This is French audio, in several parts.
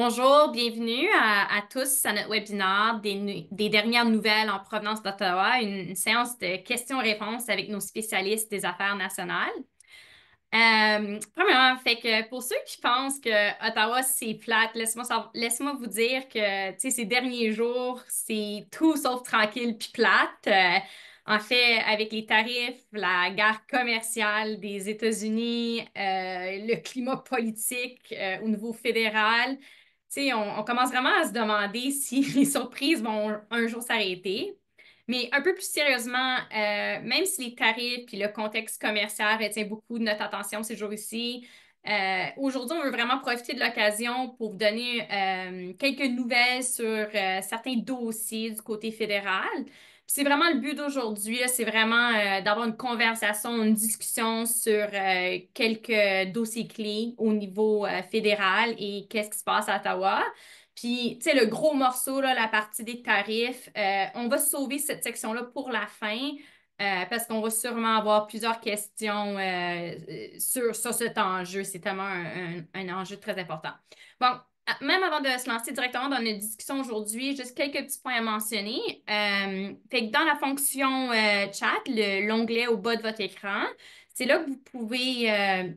Bonjour, bienvenue à tous à notre webinaire des dernières nouvelles en provenance d'Ottawa, une séance de questions-réponses avec nos spécialistes des affaires nationales. Premièrement, fait que pour ceux qui pensent que Ottawa c'est plate, laisse-moi vous dire que tu sais, ces derniers jours, c'est tout sauf tranquille puis plate. En fait, avec les tarifs, la guerre commerciale des États-Unis, le climat politique au niveau fédéral, tu sais, on commence vraiment à se demander si les surprises vont un jour s'arrêter. Mais un peu plus sérieusement, même si les tarifs et le contexte commercial retiennent beaucoup de notre attention ces jours-ci, aujourd'hui, on veut vraiment profiter de l'occasion pour vous donner quelques nouvelles sur certains dossiers du côté fédéral. Puis c'est vraiment le but d'aujourd'hui, là, c'est vraiment d'avoir une conversation, une discussion sur quelques dossiers clés au niveau fédéral et qu'est-ce qui se passe à Ottawa. Puis, tu sais, le gros morceau, là, la partie des tarifs, on va sauver cette section-là pour la fin parce qu'on va sûrement avoir plusieurs questions sur cet enjeu. C'est tellement un enjeu très important. Bon, même avant de se lancer directement dans notre discussion aujourd'hui, juste quelques petits points à mentionner. Fait que dans la fonction chat, l'onglet au bas de votre écran, c'est là que vous pouvez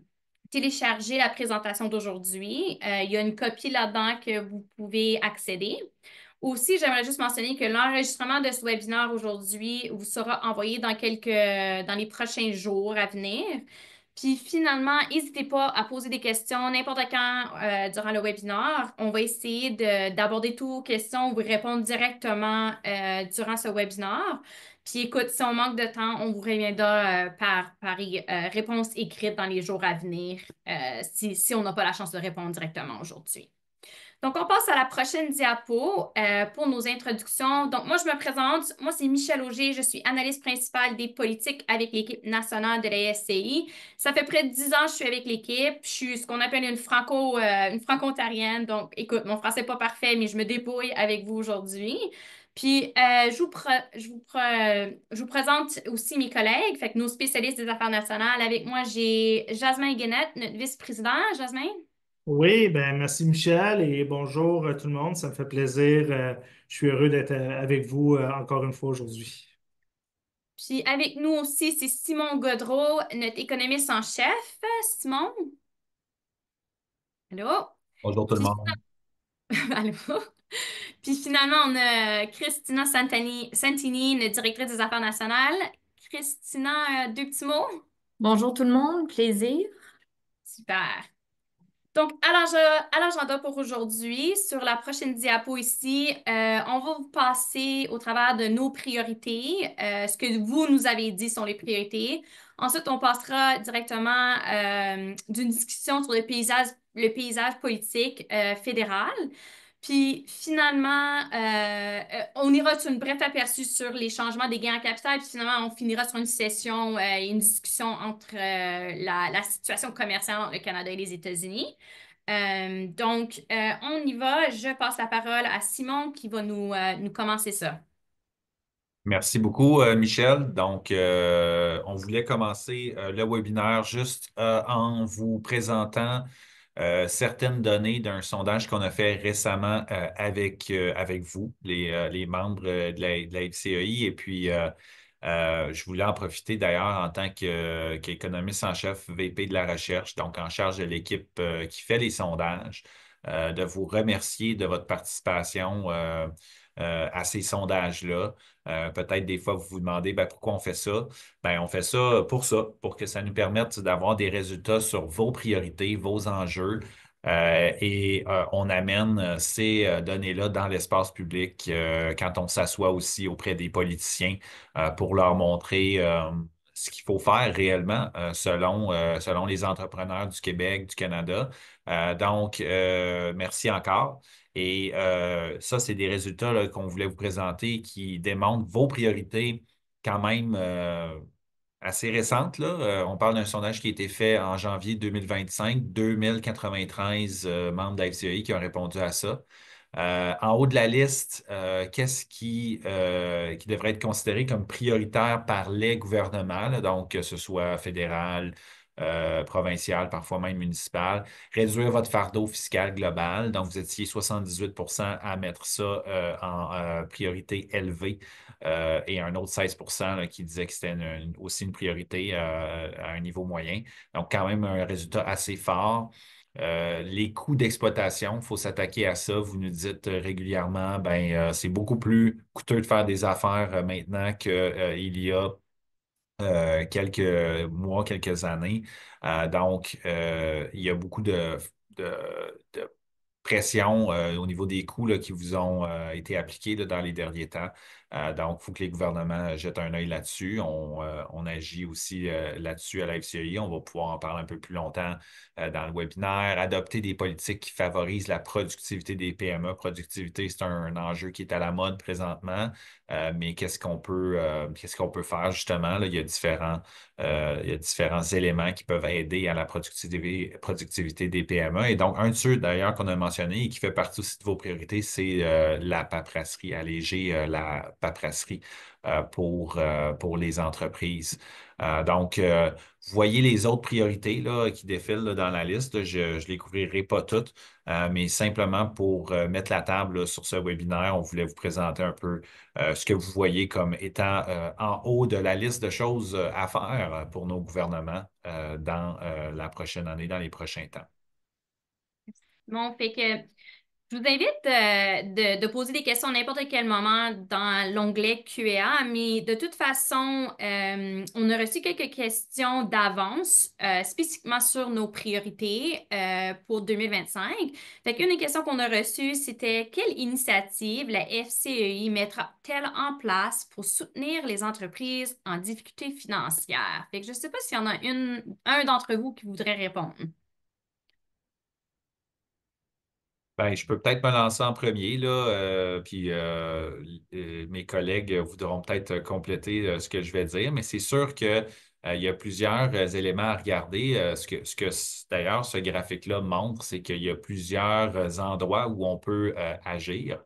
télécharger la présentation d'aujourd'hui. Il y a une copie là-dedans que vous pouvez accéder. Aussi, j'aimerais juste mentionner que l'enregistrement de ce webinaire aujourd'hui vous sera envoyé dans les prochains jours à venir. Puis finalement, n'hésitez pas à poser des questions n'importe quand durant le webinaire. On va essayer d'aborder toutes vos questions, vous répondre directement durant ce webinaire. Puis écoute, si on manque de temps, on vous reviendra par réponse écrite dans les jours à venir si on n'a pas la chance de répondre directement aujourd'hui. Donc, on passe à la prochaine diapo pour nos introductions. Donc, moi, je me présente. Moi, c'est Michèle Auger. Je suis analyste principale des politiques avec l'équipe nationale de la SCI. Ça fait près de 10 ans que je suis avec l'équipe. Je suis ce qu'on appelle une franco-ontarienne. Donc, écoute, mon français n'est pas parfait, mais je me débrouille avec vous aujourd'hui. Puis, je vous présente aussi mes collègues, fait que nos spécialistes des affaires nationales. Avec moi, j'ai Jasmin Guénette, notre vice-président. Jasmin? Oui, ben merci Michel et bonjour tout le monde. Ça me fait plaisir. Je suis heureux d'être avec vous encore une fois aujourd'hui. Puis avec nous aussi, c'est Simon Godreau, notre économiste en chef. Simon, allô? Bonjour tout le Puis, monde. allô? Puis finalement, on a Christina Santini, notre directrice des affaires nationales. Christina, deux petits mots? Bonjour tout le monde, plaisir. Super. Donc, à l'agenda pour aujourd'hui, sur la prochaine diapo ici, on va vous passer au travers de nos priorités, ce que vous nous avez dit sont les priorités. Ensuite, on passera directement d'une discussion sur le paysage politique fédéral. Puis finalement, on ira sur une bref aperçu sur les changements des gains en capital. Puis finalement, on finira sur une session et une discussion entre la situation commerciale entre le Canada et les États-Unis. On y va. Je passe la parole à Simon qui va nous commencer ça. Merci beaucoup, Michel. Donc, on voulait commencer le webinaire juste en vous présentant certaines données d'un sondage qu'on a fait récemment avec vous, les membres de la FCEI. Et puis, je voulais en profiter d'ailleurs en tant qu'économiste en chef VP de la recherche, donc en charge de l'équipe qui fait les sondages, de vous remercier de votre participation à ces sondages-là. Peut-être des fois, vous vous demandez ben, pourquoi on fait ça. Ben, on fait ça, pour que ça nous permette d'avoir des résultats sur vos priorités, vos enjeux. On amène ces données-là dans l'espace public quand on s'assoit aussi auprès des politiciens pour leur montrer ce qu'il faut faire réellement selon les entrepreneurs du Québec, du Canada. Merci encore. Et ça, c'est des résultats là, qu'on voulait vous présenter qui démontrent vos priorités quand même assez récentes, là. On parle d'un sondage qui a été fait en janvier 2025, 2093 membres de la FCEI qui ont répondu à ça. En haut de la liste, qu'est-ce qui devrait être considéré comme prioritaire par les gouvernements, là, donc que ce soit fédéral, provinciales, parfois même municipales. Réduire votre fardeau fiscal global. Donc, vous étiez 78% à mettre ça en priorité élevée et un autre 16% là, qui disait que c'était aussi une priorité à un niveau moyen. Donc, quand même un résultat assez fort. Les coûts d'exploitation, il faut s'attaquer à ça. Vous nous dites régulièrement, c'est beaucoup plus coûteux de faire des affaires maintenant qu'il y a quelques mois, quelques années. Il y a beaucoup de, de pression au niveau des coûts là, qui vous ont été appliqués là, dans les derniers temps. Donc, il faut que les gouvernements jettent un œil là-dessus. On agit aussi là-dessus à la FCI. On va pouvoir en parler un peu plus longtemps dans le webinaire. Adopter des politiques qui favorisent la productivité des PME. Productivité, c'est un enjeu qui est à la mode présentement. Mais qu'est-ce qu'on peut faire justement? Là, il y a différents éléments qui peuvent aider à la productivité des PME. Et donc, un de ceux d'ailleurs qu'on a mentionné et qui fait partie aussi de vos priorités, c'est la paperasserie, alléger la paperasserie pour les entreprises. Voyez les autres priorités là, qui défilent là, dans la liste. Je ne les couvrirai pas toutes, mais simplement pour mettre la table là, sur ce webinaire, on voulait vous présenter un peu ce que vous voyez comme étant en haut de la liste de choses à faire pour nos gouvernements dans la prochaine année, dans les prochains temps. Bon, fait que je vous invite de poser des questions à n'importe quel moment dans l'onglet Q&A, mais de toute façon, on a reçu quelques questions d'avance spécifiquement sur nos priorités pour 2025. Fait qu'une des questions qu'on a reçues, c'était quelle initiative la FCEI mettra-t-elle en place pour soutenir les entreprises en difficulté financière? Fait que je ne sais pas s'il y en a un d'entre vous qui voudrait répondre. Je peux peut-être me lancer en premier, là, puis mes collègues voudront peut-être compléter ce que je vais dire, mais c'est sûr que, il y a plusieurs éléments à regarder. D'ailleurs, ce graphique-là montre, c'est qu'il y a plusieurs endroits où on peut agir.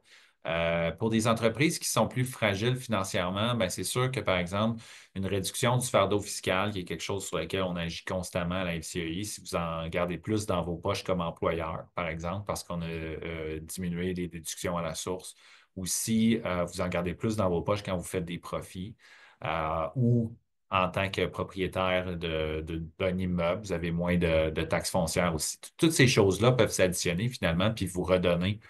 Pour des entreprises qui sont plus fragiles financièrement, c'est sûr que, par exemple, une réduction du fardeau fiscal, qui est quelque chose sur lequel on agit constamment à la FCEI, si vous en gardez plus dans vos poches comme employeur, par exemple, parce qu'on a diminué les déductions à la source, ou si vous en gardez plus dans vos poches quand vous faites des profits, ou en tant que propriétaire d'un immeuble, vous avez moins de taxes foncières aussi. Toutes ces choses-là peuvent s'additionner finalement, puis vous redonner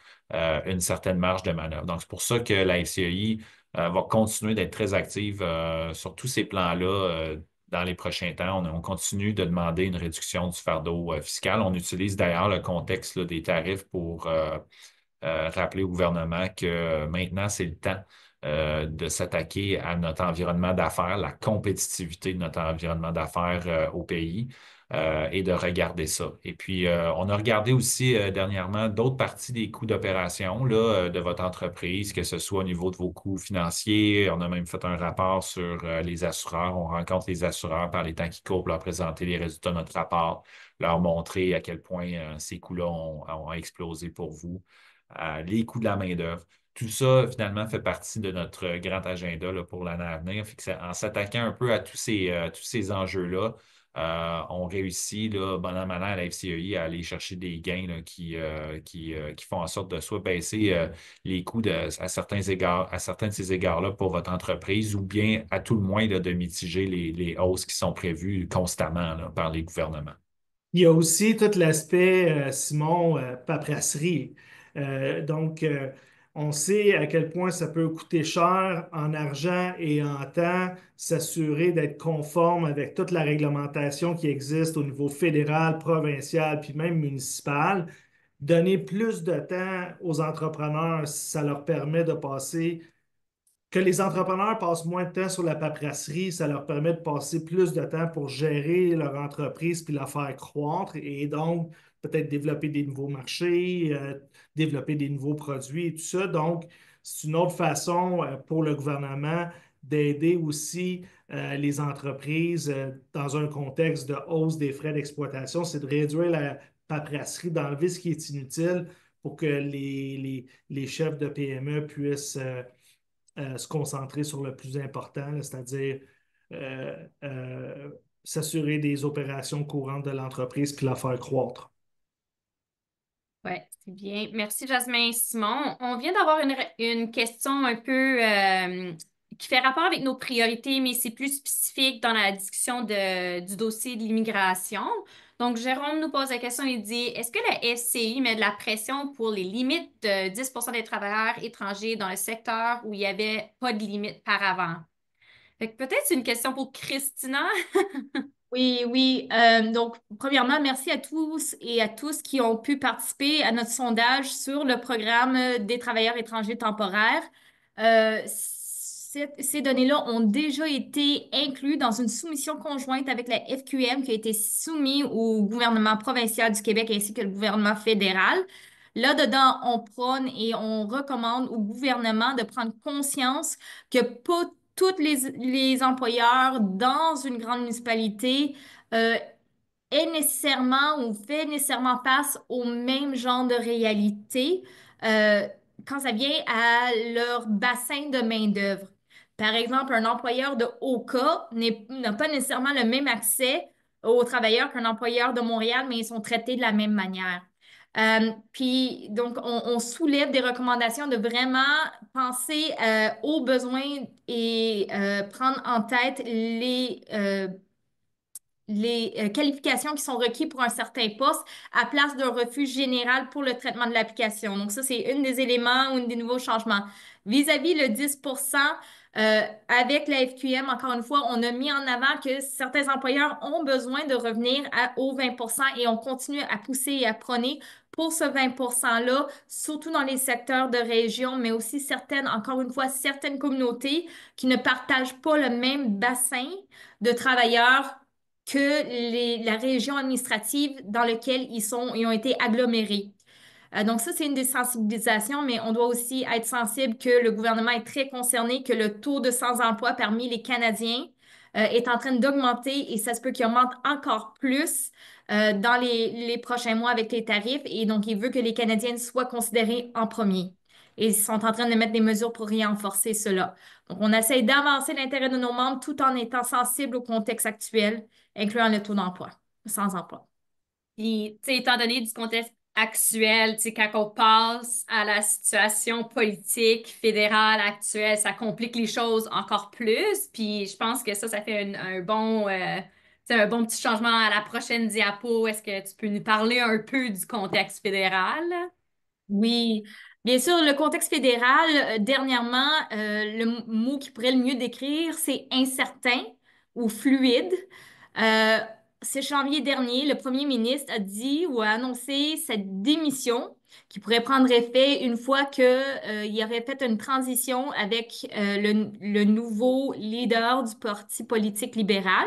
une certaine marge de manœuvre. Donc, c'est pour ça que la FCEI va continuer d'être très active sur tous ces plans-là dans les prochains temps. On continue de demander une réduction du fardeau fiscal. On utilise d'ailleurs le contexte là, des tarifs pour rappeler au gouvernement que maintenant, c'est le temps de s'attaquer à notre environnement d'affaires, la compétitivité de notre environnement d'affaires au pays et de regarder ça. Et puis, on a regardé aussi dernièrement d'autres parties des coûts d'opération là, de votre entreprise, que ce soit au niveau de vos coûts financiers. On a même fait un rapport sur les assureurs. On rencontre les assureurs par les temps qui courent pour leur présenter les résultats de notre rapport, leur montrer à quel point ces coûts-là ont explosé pour vous. Les coûts de la main-d'œuvre. Tout ça, finalement, fait partie de notre grand agenda là, pour l'année à venir. Fait que en s'attaquant un peu à tous ces enjeux-là, on réussit, là, bon an, mal an, à la FCEI à aller chercher des gains là, qui font en sorte de soit baisser les coûts à certains égards, à certains de ces égards-là pour votre entreprise, ou bien à tout le moins là, de mitiger les hausses qui sont prévues constamment là, par les gouvernements. Il y a aussi tout l'aspect, Simon, paperasserie. On sait à quel point ça peut coûter cher en argent et en temps, s'assurer d'être conforme avec toute la réglementation qui existe au niveau fédéral, provincial, puis même municipal. Donner plus de temps aux entrepreneurs, ça leur permet de passer que les entrepreneurs passent moins de temps sur la paperasserie, ça leur permet de passer plus de temps pour gérer leur entreprise puis la faire croître et donc peut-être développer des nouveaux marchés, développer des nouveaux produits et tout ça. Donc, c'est une autre façon pour le gouvernement d'aider aussi les entreprises dans un contexte de hausse des frais d'exploitation, c'est de réduire la paperasserie, d'enlever ce qui est inutile pour que les chefs de PME puissent se concentrer sur le plus important, c'est-à-dire euh, euh, s'assurer des opérations courantes de l'entreprise puis la faire croître. Oui, c'est bien. Merci, Jasmin. Simon, on vient d'avoir une question un peu qui fait rapport avec nos priorités, mais c'est plus spécifique dans la discussion du dossier de l'immigration. Donc, Jérôme nous pose la question, il dit, est-ce que la FCI met de la pression pour les limites de 10% des travailleurs étrangers dans le secteur où il n'y avait pas de limite par avant? Fait que peut-être c'est une question pour Christina. Oui, oui. Donc, premièrement, merci à tous et à tous qui ont pu participer à notre sondage sur le programme des travailleurs étrangers temporaires. Ces données-là ont déjà été incluses dans une soumission conjointe avec la FQM qui a été soumise au gouvernement provincial du Québec ainsi que le gouvernement fédéral. Là-dedans, on prône et on recommande au gouvernement de prendre conscience que pas tous les employeurs dans une grande municipalité euh, est nécessairement ou fait nécessairement face au même genre de réalité euh, quand ça vient à leur bassin de main-d'œuvre. Par exemple, un employeur de Oka n'a pas nécessairement le même accès aux travailleurs qu'un employeur de Montréal, mais ils sont traités de la même manière. Puis, donc, on soulève des recommandations de vraiment penser aux besoins et prendre en tête les qualifications qui sont requises pour un certain poste à place d'un refus général pour le traitement de l'application. Donc, ça, c'est un des éléments ou un des nouveaux changements. Vis-à-vis le 10%, avec la FQM, encore une fois, on a mis en avant que certains employeurs ont besoin de revenir aux 20% et on continue à pousser et à prôner pour ce 20%-là, surtout dans les secteurs de région, mais aussi certaines, encore une fois, certaines communautés qui ne partagent pas le même bassin de travailleurs que la région administrative dans laquelle ils ont été agglomérés. Donc ça, c'est une des sensibilisations, mais on doit aussi être sensible que le gouvernement est très concerné que le taux de sans-emploi parmi les Canadiens est en train d'augmenter et ça se peut qu'il augmente encore plus dans les prochains mois avec les tarifs. Et donc, il veut que les Canadiens soient considérés en premier. Et ils sont en train de mettre des mesures pour renforcer cela. Donc, on essaie d'avancer l'intérêt de nos membres tout en étant sensible au contexte actuel, incluant le taux d'emploi, sans emploi. Puis, tu sais, étant donné du contexte actuel, tu sais, quand on passe à la situation politique fédérale actuelle, ça complique les choses encore plus. Puis, je pense que ça fait un bon, tu sais, un bon petit changement à la prochaine diapo. Est-ce que tu peux nous parler un peu du contexte fédéral? Oui, bien sûr, le contexte fédéral, dernièrement, mot qui pourrait le mieux décrire, c'est incertain ou fluide. Euh, C'est janvier dernier, le premier ministre a dit ou a annoncé cette démission qui pourrait prendre effet une fois que, il aurait fait une transition avec le nouveau leader du parti politique libéral.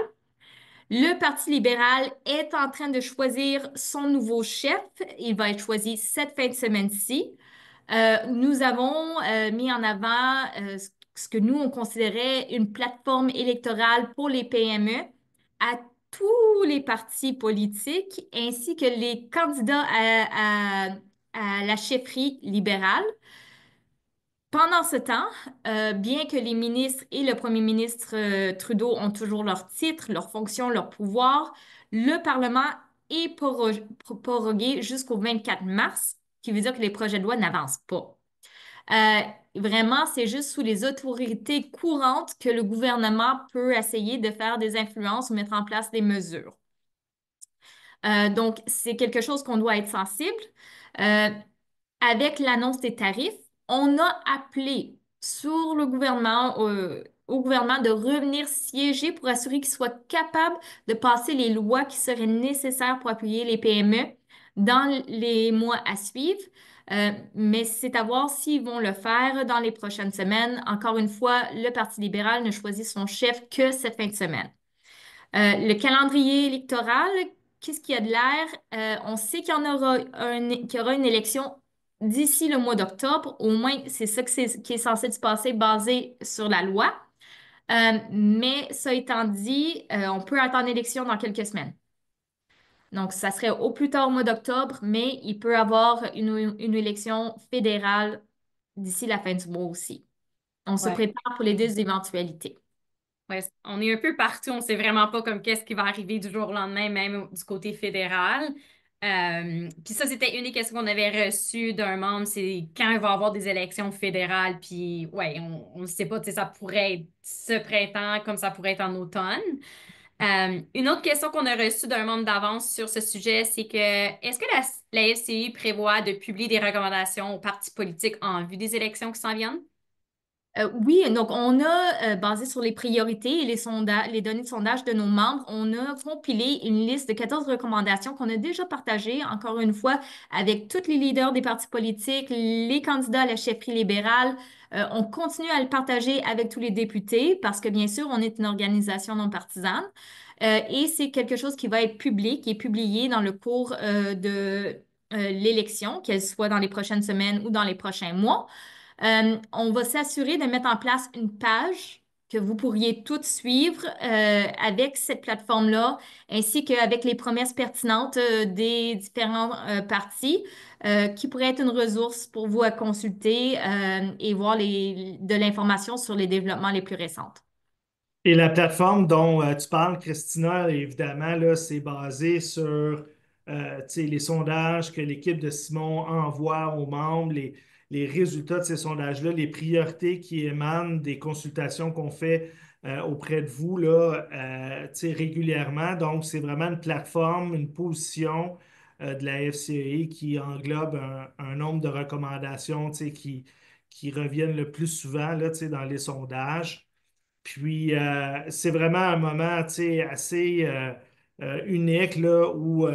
Le Parti libéral est en train de choisir son nouveau chef. Il va être choisi cette fin de semaine-ci. Nous avons mis en avant ce que nous, on considérait une plateforme électorale pour les PME à tous les partis politiques ainsi que les candidats à la chefferie libérale. Pendant ce temps, bien que les ministres et le premier ministre Trudeau ont toujours leur titre, leur fonction, leur pouvoir, le Parlement est prorogué jusqu'au 24 mars, ce qui veut dire que les projets de loi n'avancent pas. Euh, Vraiment, c'est juste sous les autorités courantes que le gouvernement peut essayer de faire des influences ou mettre en place des mesures. Donc, c'est quelque chose qu'on doit être sensible. Euh, Avec l'annonce des tarifs, on a appelé sur le gouvernement, au gouvernement de revenir siéger pour assurer qu'il soit capable de passer les lois qui seraient nécessaires pour appuyer les PME dans les mois à suivre. Mais c'est à voir s'ils vont le faire dans les prochaines semaines. Encore une fois, le Parti libéral ne choisit son chef que cette fin de semaine. Le calendrier électoral, qu'est-ce qu'il y a de l'air? On sait qu'il y aura une élection d'ici le mois d'octobre. Au moins, c'est ça qui est censé se passer basé sur la loi. Mais ça étant dit, on peut attendre l'élection dans quelques semaines. Donc, ça serait au plus tard au mois d'octobre, mais il peut y avoir une élection fédérale d'ici la fin du mois aussi. On se Ouais. prépare pour les deux éventualités. Ouais, on est un peu partout, on ne sait vraiment pas comme qu'est-ce qui va arriver du jour au lendemain, même du côté fédéral. Puis ça, c'était une des questions qu'on avait reçues d'un membre, c'est quand il va y avoir des élections fédérales. Puis ouais, on ne sait pas, tu sais, ça pourrait être ce printemps comme ça pourrait être en automne. Une autre question qu'on a reçue d'un membre d'avance sur ce sujet, c'est que est-ce que la FCI prévoit de publier des recommandations aux partis politiques en vue des élections qui s'en viennent? Oui, donc on a, basé sur les priorités et les données de sondage de nos membres, on a compilé une liste de 14 recommandations qu'on a déjà partagées, encore une fois, avec tous les leaders des partis politiques, les candidats à la chefferie libérale. On continue à le partager avec tous les députés parce que, bien sûr, on est une organisation non partisane. Et c'est quelque chose qui va être public, qui est publié dans le cours de l'élection, qu'elle soit dans les prochaines semaines ou dans les prochains mois. On va s'assurer de mettre en place une page que vous pourriez toutes suivre avec cette plateforme-là, ainsi qu'avec les promesses pertinentes des différents partis, qui pourraient être une ressource pour vous à consulter et voir de l'information sur les développements les plus récents. Et la plateforme dont tu parles, Christina, évidemment, là, c'est basé sur tu sais, les sondages que l'équipe de Simon envoie aux membres, les résultats de ces sondages-là, les priorités qui émanent des consultations qu'on fait auprès de vous là, tu sais, régulièrement. Donc, c'est vraiment une plateforme, une position de la FCE qui englobe un nombre de recommandations tu sais, qui reviennent le plus souvent là, tu sais, dans les sondages. Puis, c'est vraiment un moment, tu sais, assez unique là, où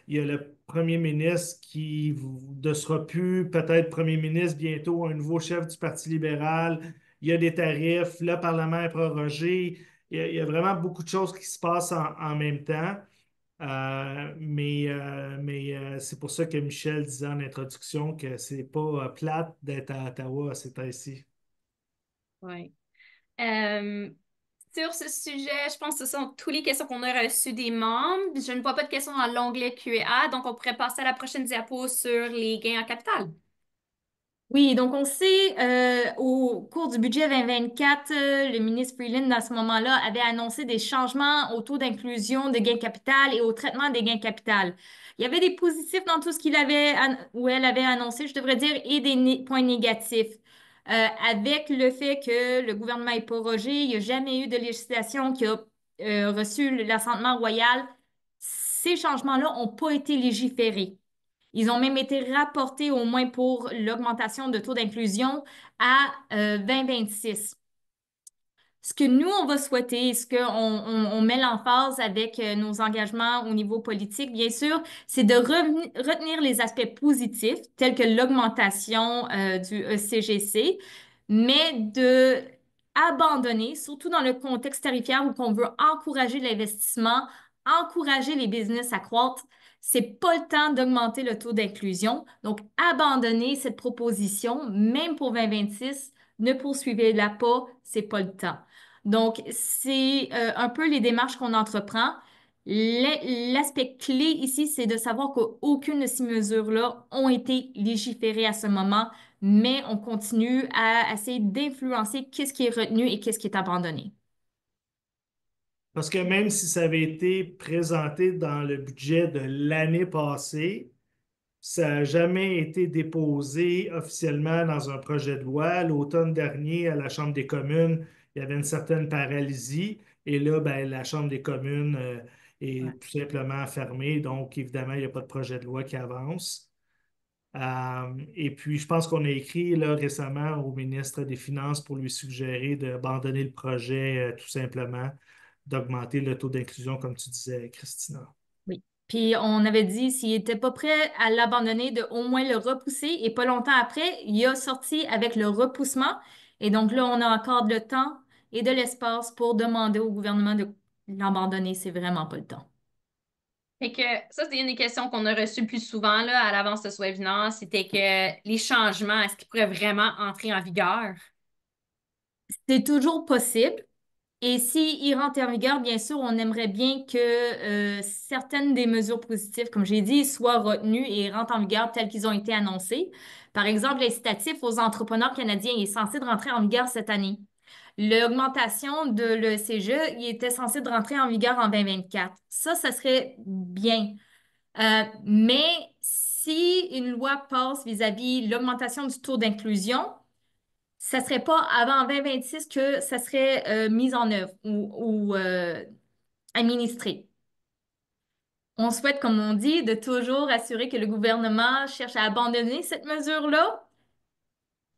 il y a le premier ministre qui ne sera plus peut-être premier ministre bientôt, un nouveau chef du Parti libéral. Il y a des tarifs, le Parlement est prorogé. Il y a vraiment beaucoup de choses qui se passent en même temps. Mais c'est pour ça que Michel disait en introduction que c'est pas plate d'être à Ottawa à ces temps-ci. Oui. Euh, Sur ce sujet, je pense que ce sont toutes les questions qu'on a reçues des membres. Je ne vois pas de questions dans l'onglet Q&A, donc on pourrait passer à la prochaine diapo sur les gains en capital. Oui, donc on sait, au cours du budget 2024, le ministre Freeland, à ce moment-là, avait annoncé des changements au taux d'inclusion de gains capital et au traitement des gains capital. Il y avait des positifs dans tout ce qu'il avait, ou elle avait annoncé, je devrais dire, et des points négatifs. Avec le fait que le gouvernement est prorogé, il n'y a jamais eu de législation qui a reçu l'assentement royal. Ces changements-là n'ont pas été légiférés. Ils ont même été rapportés au moins pour l'augmentation de taux d'inclusion à 2026. Ce que nous, on va souhaiter, ce qu'on met l'emphase avec nos engagements au niveau politique, bien sûr, c'est de retenir les aspects positifs, tels que l'augmentation du ECGC, mais de abandonner, surtout dans le contexte tarifaire où on veut encourager l'investissement, encourager les business à croître. C'est pas le temps d'augmenter le taux d'inclusion. Donc, abandonner cette proposition, même pour 2026, ne poursuivez-la pas, c'est pas le temps. Donc, c'est un peu les démarches qu'on entreprend. L'aspect clé ici, c'est de savoir qu'aucune de ces mesures-là ont été légiférées à ce moment, mais on continue à essayer d'influencer qu'est-ce qui est retenu et qu'est-ce qui est abandonné. Parce que même si ça avait été présenté dans le budget de l'année passée, ça n'a jamais été déposé officiellement dans un projet de loi. L'automne dernier, à la Chambre des communes, il y avait une certaine paralysie. Et là, ben, la Chambre des communes Ouais. est tout simplement fermée. Donc, évidemment, il n'y a pas de projet de loi qui avance. Et puis, je pense qu'on a écrit là, récemment au ministre des Finances pour lui suggérer d'abandonner le projet tout simplement, d'augmenter le taux d'inclusion, comme tu disais, Christina. Oui. Puis on avait dit s'il n'était pas prêt à l'abandonner, de au moins le repousser. Et pas longtemps après, il a sorti avec le repoussement. Et donc là, on a encore le temps et de l'espace pour demander au gouvernement de l'abandonner. C'est vraiment pas le temps. Fait que ça, c'est une des questions qu'on a reçues le plus souvent là, à l'avance de ce webinaire, c'était que les changements, est-ce qu'ils pourraient vraiment entrer en vigueur? C'est toujours possible. Et s'il rentre en vigueur, bien sûr, on aimerait bien que certaines des mesures positives, comme j'ai dit, soient retenues et rentrent en vigueur telles qu'ils ont été annoncées. Par exemple, l'incitatif aux entrepreneurs canadiens est censé de rentrer en vigueur cette année. l'augmentation de l'ECG, il était censé de rentrer en vigueur en 2024. Ça serait bien. Mais si une loi passe vis-à-vis l'augmentation du taux d'inclusion, ça ne serait pas avant 2026 que ça serait mis en œuvre ou administré. On souhaite, comme on dit, de toujours assurer que le gouvernement cherche à abandonner cette mesure-là.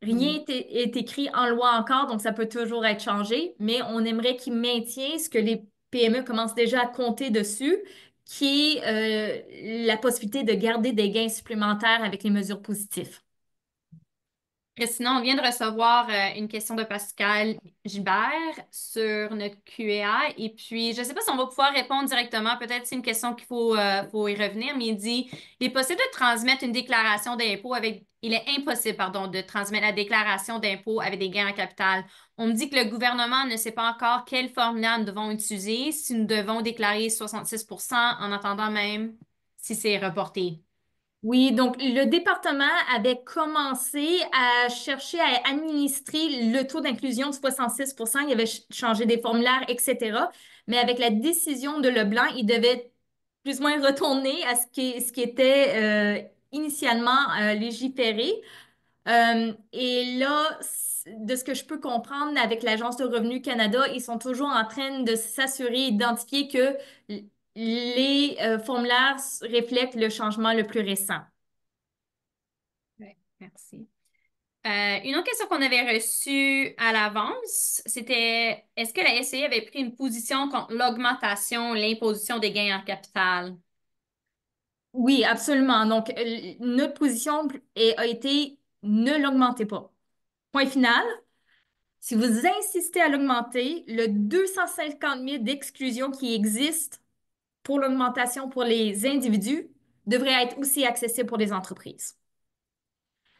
Rien est écrit en loi encore, donc ça peut toujours être changé, mais on aimerait qu'il maintienne ce que les PME commencent déjà à compter dessus, qui est la possibilité de garder des gains supplémentaires avec les mesures positives. Et sinon, on vient de recevoir une question de Pascal Gilbert sur notre QA. Et puis, je ne sais pas si on va pouvoir répondre directement. Peut-être c'est une question qu'il faut y revenir, mais il dit, il est possible de transmettre une déclaration d'impôt avec... Il est impossible, pardon, de transmettre la déclaration d'impôt avec des gains en capital. On me dit que le gouvernement ne sait pas encore quel formulaire nous devons utiliser, si nous devons déclarer 66 en attendant même si c'est reporté. Oui, donc le département avait commencé à chercher à administrer le taux d'inclusion de 66%. Il avait changé des formulaires, etc. Mais avec la décision de Leblanc, il devait plus ou moins retourner à ce qui était initialement légiféré. Et là, de ce que je peux comprendre avec l'Agence de Revenu Canada, ils sont toujours en train de s'assurer, d'identifier que les formulaires reflètent le changement le plus récent. Ouais, merci. Une autre question qu'on avait reçue à l'avance, c'était est-ce que la SCI avait pris une position contre l'augmentation, l'imposition des gains en capital? Oui, absolument. Donc, notre position a été ne l'augmentez pas. Point final. Si vous insistez à l'augmenter, le 250 000 d'exclusion qui existe pour l'augmentation pour les individus devrait être aussi accessible pour les entreprises.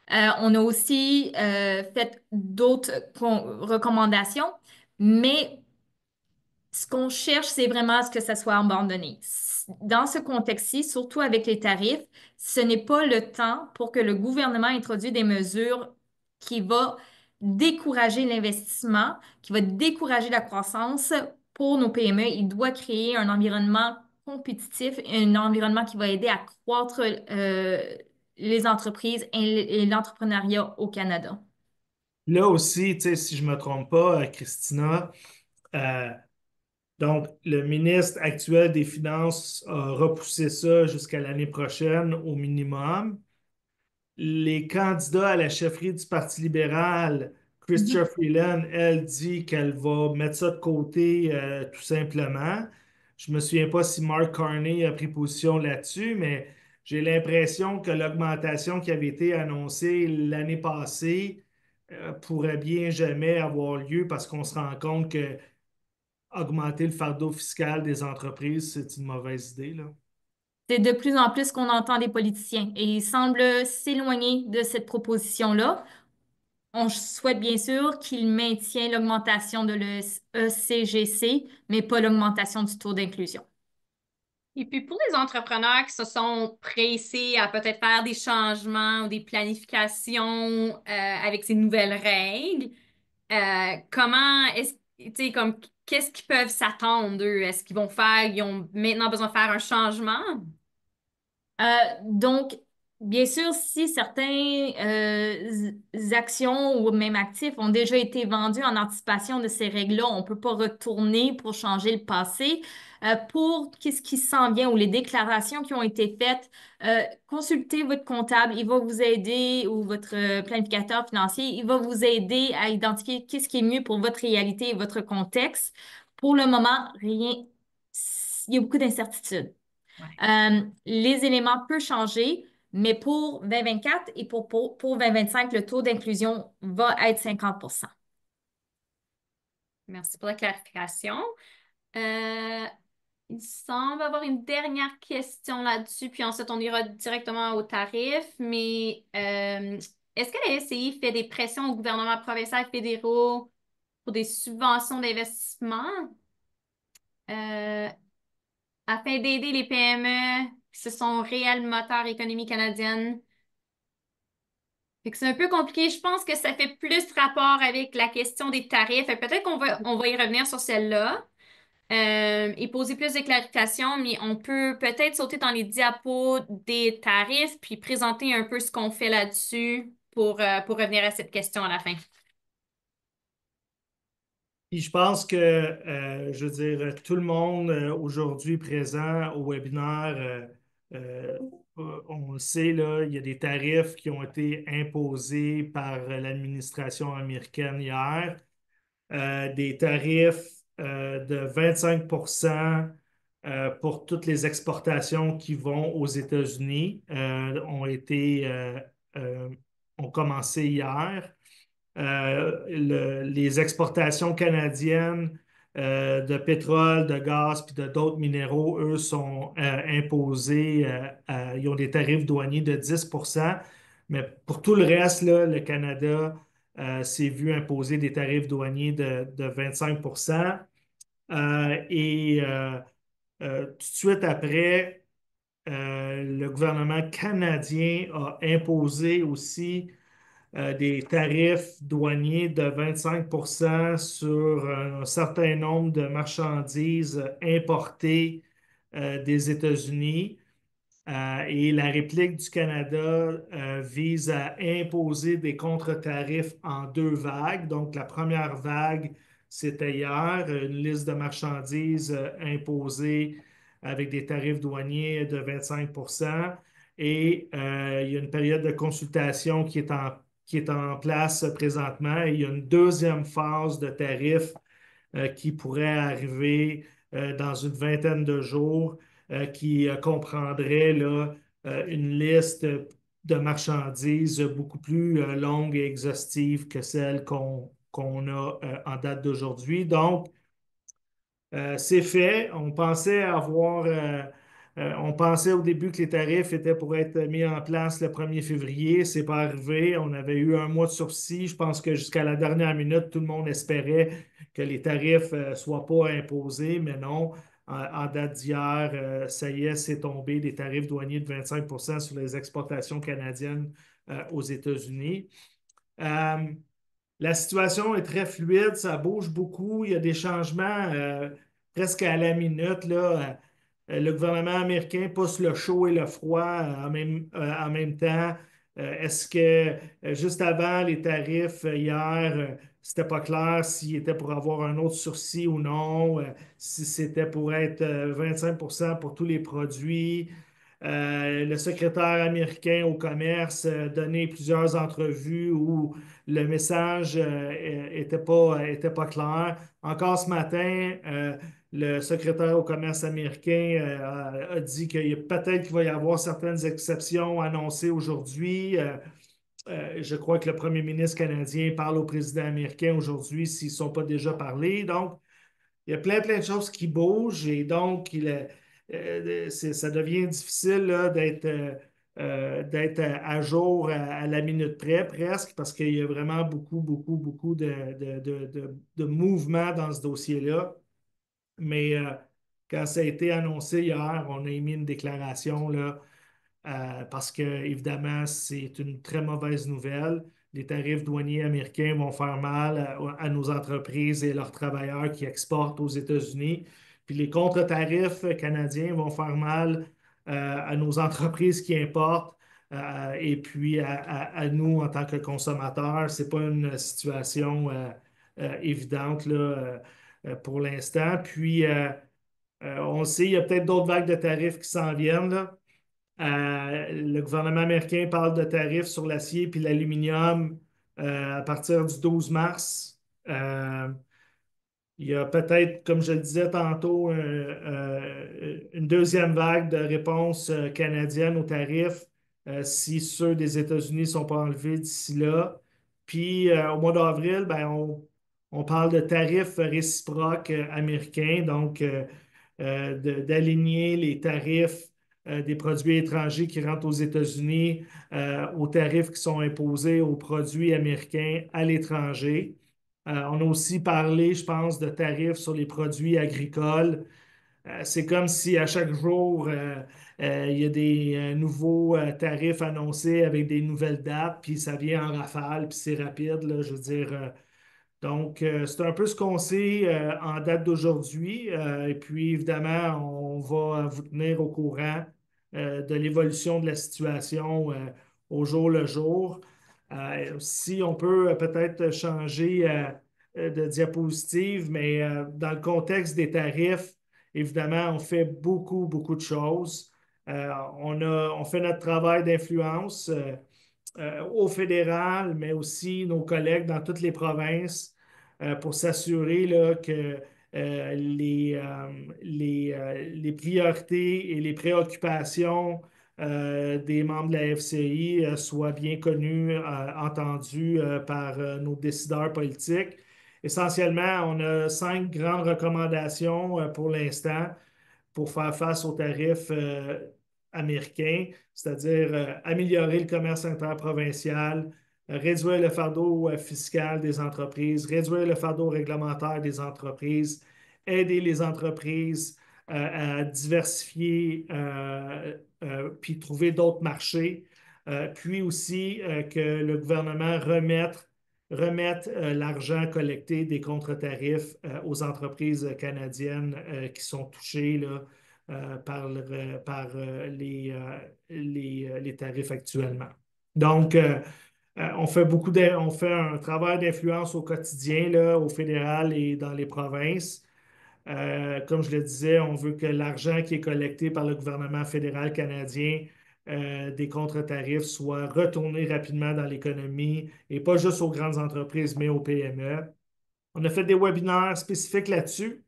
On a aussi fait d'autres recommandations, mais ce qu'on cherche, c'est vraiment à ce que ça soit abandonné. Dans ce contexte-ci, surtout avec les tarifs, ce n'est pas le temps pour que le gouvernement introduise des mesures qui vont décourager l'investissement, qui va décourager la croissance pour nos PME. Il doit créer un environnement compétitif, un environnement qui va aider à croître les entreprises et l'entrepreneuriat au Canada. Là aussi, tu sais, si je ne me trompe pas, Christina, euh, donc le ministre actuel des Finances a repoussé ça jusqu'à l'année prochaine au minimum. Les candidats à la chefferie du Parti libéral, Chrystia Mhm. Freeland, elle dit qu'elle va mettre ça de côté tout simplement. Je me souviens pas si Mark Carney a pris position là-dessus, mais j'ai l'impression que l'augmentation qui avait été annoncée l'année passée pourrait bien jamais avoir lieu parce qu'on se rend compte que augmenter le fardeau fiscal des entreprises, c'est une mauvaise idée, là. C'est de plus en plus qu'on entend des politiciens et ils semblent s'éloigner de cette proposition-là. On souhaite bien sûr qu'ils maintiennent l'augmentation de l'ECGC, mais pas l'augmentation du taux d'inclusion. Et puis pour les entrepreneurs qui se sont pressés à peut-être faire des changements ou des planifications avec ces nouvelles règles, comment est-ce, tu sais, comme qu'est-ce qu'ils peuvent s'attendre, eux? Est-ce qu'ils vont faire, ils ont maintenant besoin de faire un changement? Euh, donc, bien sûr, si certains actions ou même actifs ont déjà été vendus en anticipation de ces règles-là, on ne peut pas retourner pour changer le passé. Pour qu'est-ce qui s'en vient ou les déclarations qui ont été faites, consultez votre comptable, il va vous aider ou votre planificateur financier, il va vous aider à identifier qu'est-ce qui est mieux pour votre réalité et votre contexte. Pour le moment, rien, il y a beaucoup d'incertitudes. Ouais. Les éléments peuvent changer, mais pour 2024 et pour 2025, le taux d'inclusion va être 50%. Merci pour la clarification. Euh, il semble avoir une dernière question là-dessus, puis ensuite on ira directement au tarif. Mais est-ce que la SCI fait des pressions au gouvernement provincial et fédéraux pour des subventions d'investissement euh, afin d'aider les PME qui se sont réels moteurs économie canadienne? Fait que c'est un peu compliqué. Je pense que ça fait plus rapport avec la question des tarifs. Fait que peut-être on va y revenir sur celle-là et poser plus de clarifications, mais on peut peut-être sauter dans les diapos des tarifs puis présenter un peu ce qu'on fait là-dessus pour revenir à cette question à la fin. Puis je pense que, je veux dire, tout le monde aujourd'hui présent au webinaire, euh, on le sait, là, il y a des tarifs qui ont été imposés par l'administration américaine hier, des tarifs de 25 pour toutes les exportations qui vont aux États-Unis euh, ont commencé hier. Les exportations canadiennes de pétrole, de gaz puis de d'autres minéraux, eux, sont imposés, ils ont des tarifs douaniers de 10 mais pour tout le reste, là, le Canada s'est vu imposer des tarifs douaniers de 25 tout de suite après, le gouvernement canadien a imposé aussi des tarifs douaniers de 25 sur un certain nombre de marchandises importées des États-Unis. Et la réplique du Canada vise à imposer des contre-tarifs en deux vagues. Donc, la première vague, c'était hier, une liste de marchandises imposées avec des tarifs douaniers de 25 Et il y a une période de consultation qui est en place présentement. Et il y a une deuxième phase de tarifs qui pourrait arriver dans une vingtaine de jours, qui comprendrait là, une liste de marchandises beaucoup plus longue et exhaustive que celle qu'on a en date d'aujourd'hui. Donc, c'est fait. On pensait au début que les tarifs étaient pour être mis en place le 1er février. C'est pas arrivé. On avait eu un mois de sursis. Je pense que jusqu'à la dernière minute, tout le monde espérait que les tarifs ne soient pas imposés, mais non. En date d'hier, ça y est, c'est tombé des tarifs douaniers de 25 sur les exportations canadiennes aux États-Unis. Euh, la situation est très fluide, ça bouge beaucoup, il y a des changements presque à la minute, là. Le gouvernement américain pousse le chaud et le froid en même temps. Est-ce que juste avant les tarifs hier, c'était pas clair s'il était pour avoir un autre sursis ou non, si c'était pour être 25 pour tous les produits? Le secrétaire américain au commerce a donné plusieurs entrevues où le message était pas clair. Encore ce matin, le secrétaire au commerce américain a dit qu'il peut-être qu'il va y avoir certaines exceptions annoncées aujourd'hui. Je crois que le premier ministre canadien parle au président américain aujourd'hui s'ils ne sont pas déjà parlé. Donc, il y a plein de choses qui bougent et donc ça devient difficile là, d'être à jour à la minute près presque parce qu'il y a vraiment beaucoup de mouvements dans ce dossier-là. Mais quand ça a été annoncé hier, on a émis une déclaration là, parce que, évidemment, c'est une très mauvaise nouvelle. Les tarifs douaniers américains vont faire mal à nos entreprises et leurs travailleurs qui exportent aux États-Unis. Puis les contre-tarifs canadiens vont faire mal à nos entreprises qui importent et puis à nous en tant que consommateurs. Ce n'est pas une situation évidente là, pour l'instant. Puis, on le sait, il y a peut-être d'autres vagues de tarifs qui s'en viennent, là. Le gouvernement américain parle de tarifs sur l'acier puis l'aluminium à partir du 12 mars. Il y a peut-être, comme je le disais tantôt, une deuxième vague de réponses canadiennes aux tarifs si ceux des États-Unis ne sont pas enlevés d'ici là. Puis au mois d'avril, ben, on parle de tarifs réciproques américains, donc d'aligner les tarifs des produits étrangers qui rentrent aux États-Unis aux tarifs qui sont imposés aux produits américains à l'étranger. On a aussi parlé, je pense, de tarifs sur les produits agricoles. C'est comme si à chaque jour, Il y a des nouveaux tarifs annoncés avec des nouvelles dates, puis ça vient en rafale, puis c'est rapide, là, je veux dire. Donc, c'est un peu ce qu'on sait en date d'aujourd'hui. Et puis, évidemment, on va vous tenir au courant de l'évolution de la situation au jour le jour. Si on peut peut-être changer de diapositive, mais dans le contexte des tarifs, évidemment, on fait beaucoup, beaucoup de choses. On fait notre travail d'influence au fédéral, mais aussi nos collègues dans toutes les provinces pour s'assurer là, que les priorités et les préoccupations des membres de la FCI soient bien connues, entendues par nos décideurs politiques. Essentiellement, on a 5 grandes recommandations pour l'instant pour faire face aux tarifs américains, c'est-à-dire améliorer le commerce interprovincial, réduire le fardeau fiscal des entreprises, réduire le fardeau réglementaire des entreprises, aider les entreprises à diversifier puis trouver d'autres marchés, puis aussi que le gouvernement remette l'argent collecté des contre-tarifs aux entreprises canadiennes qui sont touchées là, par les tarifs actuellement. Donc, on fait un travail d'influence au quotidien, là, au fédéral et dans les provinces. Comme je le disais, on veut que l'argent qui est collecté par le gouvernement fédéral canadien des contre-tarifs soit retourné rapidement dans l'économie et pas juste aux grandes entreprises, mais aux PME. On a fait des webinaires spécifiques là-dessus.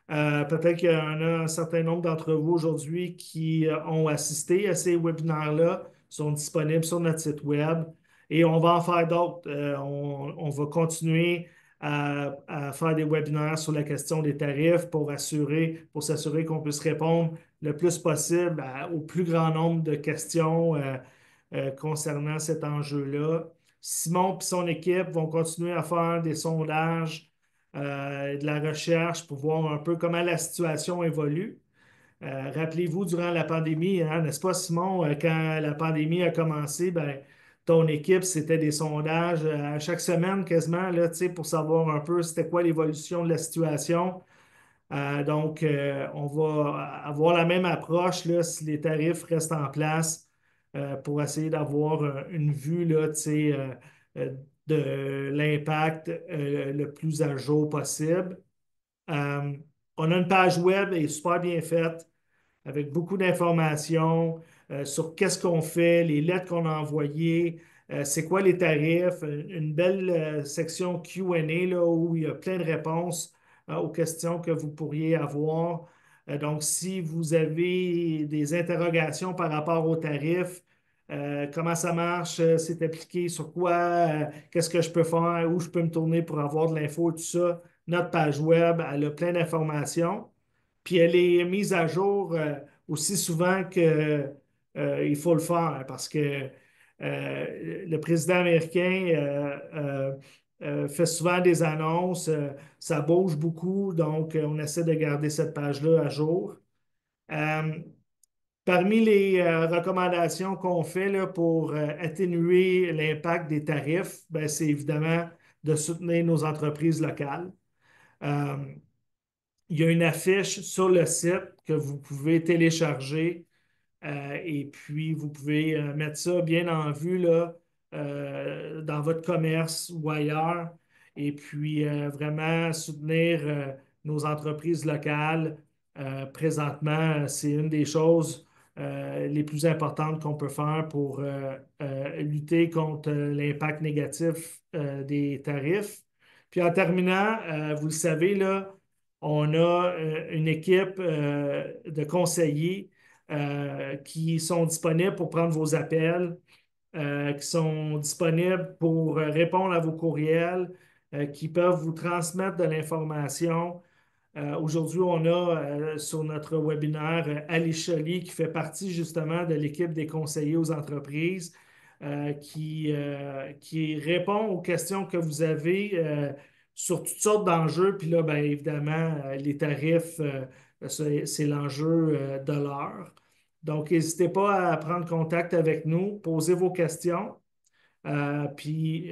Peut-être qu'il y en a un certain nombre d'entre vous aujourd'hui qui ont assisté à ces webinaires-là, sont disponibles sur notre site web et on va en faire d'autres. On va continuer à faire des webinaires sur la question des tarifs pour s'assurer qu'on puisse répondre le plus possible au plus grand nombre de questions concernant cet enjeu-là. Simon et son équipe vont continuer à faire des sondages de la recherche pour voir un peu comment la situation évolue. Rappelez-vous, durant la pandémie, hein, n'est-ce pas, Simon, quand la pandémie a commencé, ben, ton équipe, c'était des sondages à chaque semaine quasiment là, pour savoir un peu c'était quoi l'évolution de la situation. Donc, on va avoir la même approche là, si les tarifs restent en place pour essayer d'avoir une vue là, euh, de l'impact le plus à jour possible. Euh, on a une page web, elle est super bien faite, avec beaucoup d'informations sur qu'est-ce qu'on fait, les lettres qu'on a envoyées, c'est quoi les tarifs, une belle section Q&A là, où il y a plein de réponses aux questions que vous pourriez avoir. Donc, si vous avez des interrogations par rapport aux tarifs, comment ça marche, c'est appliqué sur quoi, qu'est-ce que je peux faire, où je peux me tourner pour avoir de l'info, tout ça, notre page web, elle a plein d'informations. Puis elle est mise à jour aussi souvent que, il faut le faire parce que le président américain fait souvent des annonces, ça bouge beaucoup, donc on essaie de garder cette page-là à jour. Euh, Parmi les recommandations qu'on fait là, pour atténuer l'impact des tarifs, ben, c'est évidemment de soutenir nos entreprises locales. Euh, il y a une affiche sur le site que vous pouvez télécharger et puis vous pouvez mettre ça bien en vue là, dans votre commerce ou ailleurs et puis vraiment soutenir nos entreprises locales. Présentement, c'est une des choses les plus importantes qu'on peut faire pour lutter contre l'impact négatif des tarifs. Puis en terminant, vous le savez, là, on a une équipe de conseillers qui sont disponibles pour prendre vos appels, qui sont disponibles pour répondre à vos courriels, qui peuvent vous transmettre de l'information. Aujourd'hui, on a sur notre webinaire Ali Choli qui fait partie justement de l'équipe des conseillers aux entreprises qui répond aux questions que vous avez sur toutes sortes d'enjeux. Puis là, bien évidemment, les tarifs, c'est l'enjeu de l'heure. Donc, n'hésitez pas à prendre contact avec nous, poser vos questions. Puis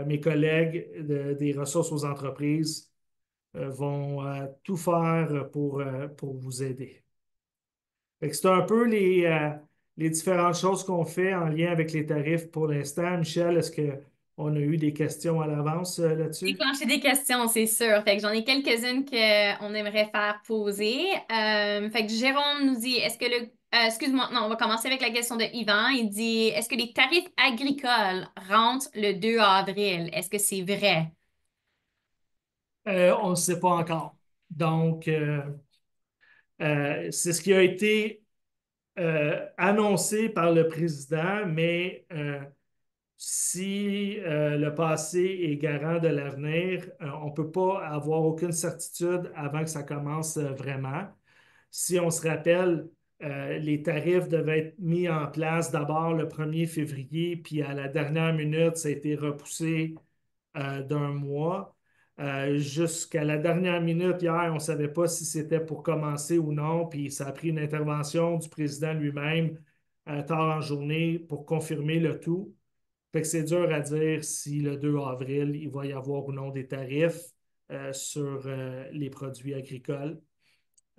mes collègues des ressources aux entreprises vont tout faire pour vous aider. Fait que c'est un peu les différentes choses qu'on fait en lien avec les tarifs pour l'instant. Michel, est-ce qu'on a eu des questions à l'avance là-dessus? Déclencher des questions, c'est sûr. Fait que j'en ai quelques-unes qu'on aimerait faire poser. Fait que Jérôme nous dit, est-ce que excuse-moi, non, on va commencer avec la question de Yvan. Il dit, est-ce que les tarifs agricoles rentrent le 2 avril? Est-ce que c'est vrai? On ne sait pas encore. Donc, c'est ce qui a été annoncé par le président, mais si le passé est garant de l'avenir, on ne peut pas avoir aucune certitude avant que ça commence vraiment. Si on se rappelle, les tarifs devaient être mis en place d'abord le 1er février, puis à la dernière minute, ça a été repoussé d'un mois. Jusqu'à la dernière minute, hier, on ne savait pas si c'était pour commencer ou non, puis ça a pris une intervention du président lui-même tard en journée pour confirmer le tout. Fait que c'est dur à dire si le 2 avril, il va y avoir ou non des tarifs sur les produits agricoles.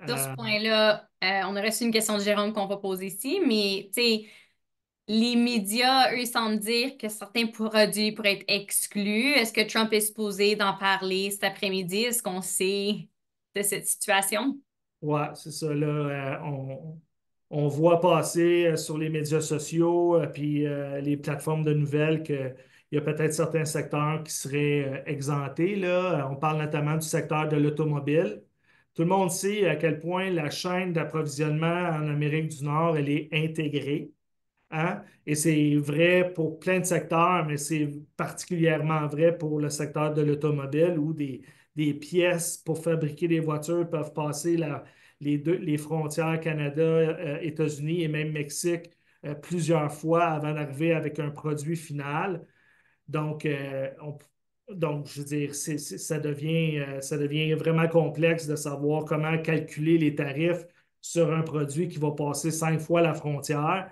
Sur ce Euh, point-là, on a reçu une question de Jérôme qu'on va poser ici, mais tu sais, les médias, eux, ils semblent dire que certains produits pourraient être exclus. Est-ce que Trump est supposé d'en parler cet après-midi? Est-ce qu'on sait de cette situation? Ouais, c'est ça. Là, on voit passer sur les médias sociaux puis les plateformes de nouvelles qu'il y a peut-être certains secteurs qui seraient exemptés. Là. On parle notamment du secteur de l'automobile. Tout le monde sait à quel point la chaîne d'approvisionnement en Amérique du Nord, elle est intégrée. Hein? Et c'est vrai pour plein de secteurs, mais c'est particulièrement vrai pour le secteur de l'automobile où des pièces pour fabriquer des voitures peuvent passer les frontières Canada, États-Unis et même Mexique plusieurs fois avant d'arriver avec un produit final. Donc, je veux dire, ça devient vraiment complexe de savoir comment calculer les tarifs sur un produit qui va passer 5 fois la frontière.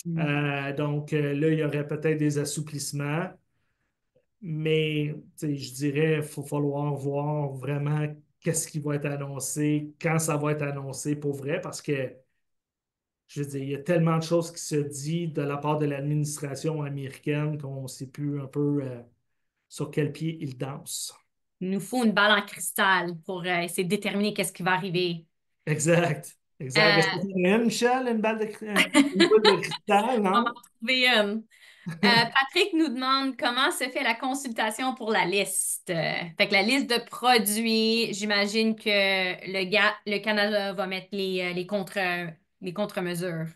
Là, il y aurait peut-être des assouplissements, mais je dirais qu'il va falloir voir vraiment qu'est-ce qui va être annoncé, quand ça va être annoncé pour vrai, parce que je veux dire, il y a tellement de choses qui se disent de la part de l'administration américaine qu'on ne sait plus un peu sur quel pied ils dansent. Il nous faut une balle en cristal pour essayer de déterminer qu'est-ce qui va arriver. Exact. Exact. Est-ce que Euh, tu en as une, Michel, une boule de cristal, on va en non? trouver une. Patrick nous demande comment se fait la consultation pour la liste. Fait que la liste de produits, j'imagine que le Canada va mettre les contre-mesures.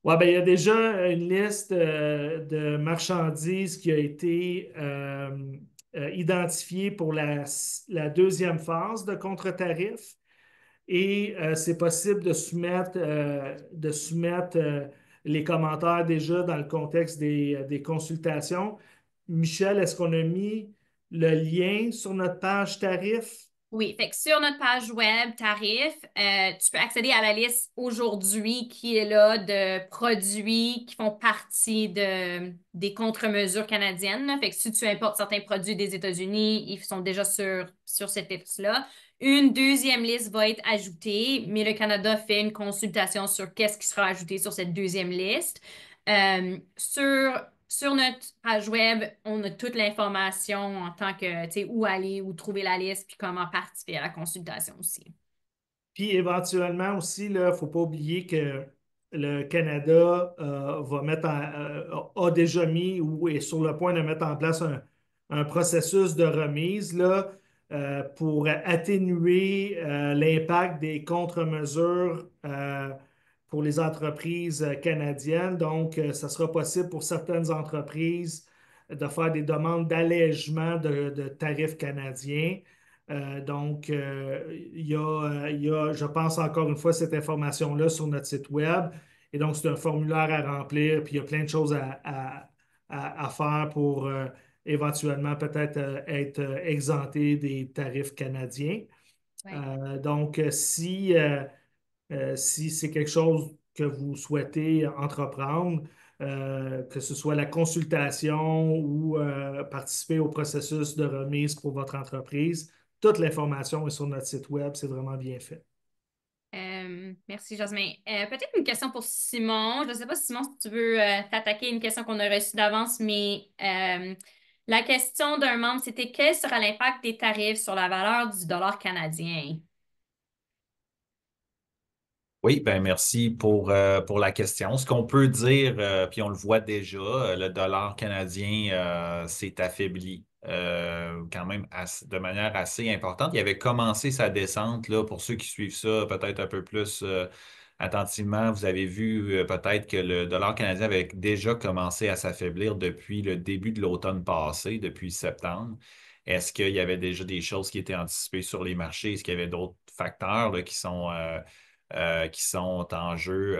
Ouais, ben, il y a déjà une liste de marchandises qui a été identifiée pour la deuxième phase de contre-tarif. Et c'est possible de soumettre les commentaires déjà dans le contexte des consultations. Michel, est-ce qu'on a mis le lien sur notre page tarif? Oui, fait que sur notre page web, tarif, tu peux accéder à la liste aujourd'hui qui est là de produits qui font partie des contre-mesures canadiennes, là. Fait que si tu importes certains produits des États-Unis, ils sont déjà sur cette liste-là. Une deuxième liste va être ajoutée, mais le Canada fait une consultation sur qu'est-ce qui sera ajouté sur cette deuxième liste. Sur notre page web, on a toute l'information en tant que, tu sais, où aller, où trouver la liste, puis comment participer à la consultation aussi. Puis éventuellement aussi, il ne faut pas oublier que le Canada a déjà mis ou est sur le point de mettre en place un processus de remise là, pour atténuer l'impact des contre-mesures pour les entreprises canadiennes. Donc, ça sera possible pour certaines entreprises de faire des demandes d'allègement de tarifs canadiens. Il y a, je pense encore une fois, cette information-là sur notre site web. Et donc, c'est un formulaire à remplir, puis il y a plein de choses à faire pour éventuellement peut-être être exempté des tarifs canadiens. Ouais. Donc, si Si c'est quelque chose que vous souhaitez entreprendre, que ce soit la consultation ou participer au processus de remise pour votre entreprise, toute l'information est sur notre site web, c'est vraiment bien fait. Merci, Jasmin. Peut-être une question pour Simon. Je ne sais pas, Simon, si tu veux t'attaquer à une question qu'on a reçue d'avance, mais la question d'un membre, c'était quel sera l'impact des tarifs sur la valeur du dollar canadien? Oui, ben merci pour la question. Ce qu'on peut dire, puis on le voit déjà, le dollar canadien s'est affaibli quand même de manière assez importante. Il avait commencé sa descente, là, pour ceux qui suivent ça peut-être un peu plus attentivement, vous avez vu peut-être que le dollar canadien avait déjà commencé à s'affaiblir depuis le début de l'automne passé, depuis septembre. Est-ce qu'il y avait déjà des choses qui étaient anticipées sur les marchés? Est-ce qu'il y avait d'autres facteurs là, qui sont en jeu?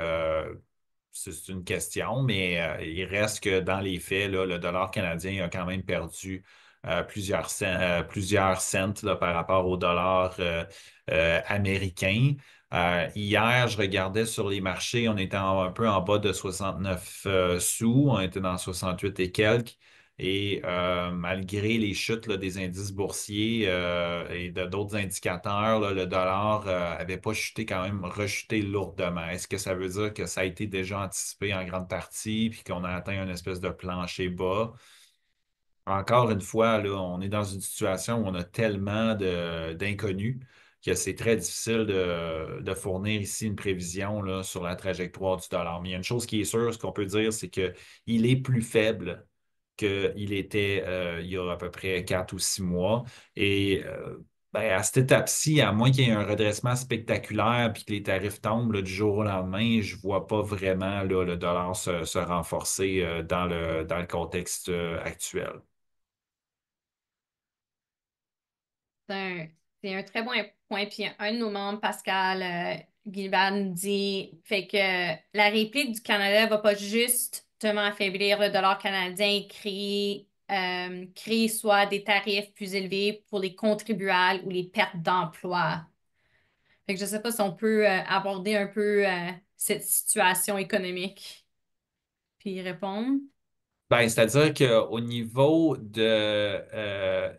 C'est une question, mais il reste que dans les faits, là, le dollar canadien a quand même perdu plusieurs cents là, par rapport au dollar américain. Hier, je regardais sur les marchés, on était un peu en bas de 69 sous, on était dans 68 et quelques. Et malgré les chutes là, des indices boursiers et d'autres indicateurs, là, le dollar avait pas chuté, quand même rechuté lourdement. Est-ce que ça veut dire que ça a été déjà anticipé en grande partie, puis qu'on a atteint une espèce de plancher bas? Encore une fois, là, on est dans une situation où on a tellement d'inconnus que c'est très difficile de fournir ici une prévision là, sur la trajectoire du dollar. Mais il y a une chose qui est sûre, ce qu'on peut dire, c'est qu'il est plus faible qu'il était il y a à peu près 4 ou 6 mois. Et ben, à cette étape-ci, à moins qu'il y ait un redressement spectaculaire puis que les tarifs tombent là, du jour au lendemain, je ne vois pas vraiment là, le dollar se renforcer dans le contexte actuel. C'est un, c'est un très bon point. Puis un de nos membres, Pascal Guilban, dit fait que la réplique du Canada va pas justement affaiblir le dollar canadien et créer soit des tarifs plus élevés pour les contribuables ou les pertes d'emploi. Fait que je sais pas si on peut aborder un peu cette situation économique puis y répondre. Ben, c'est-à-dire qu'au niveau de-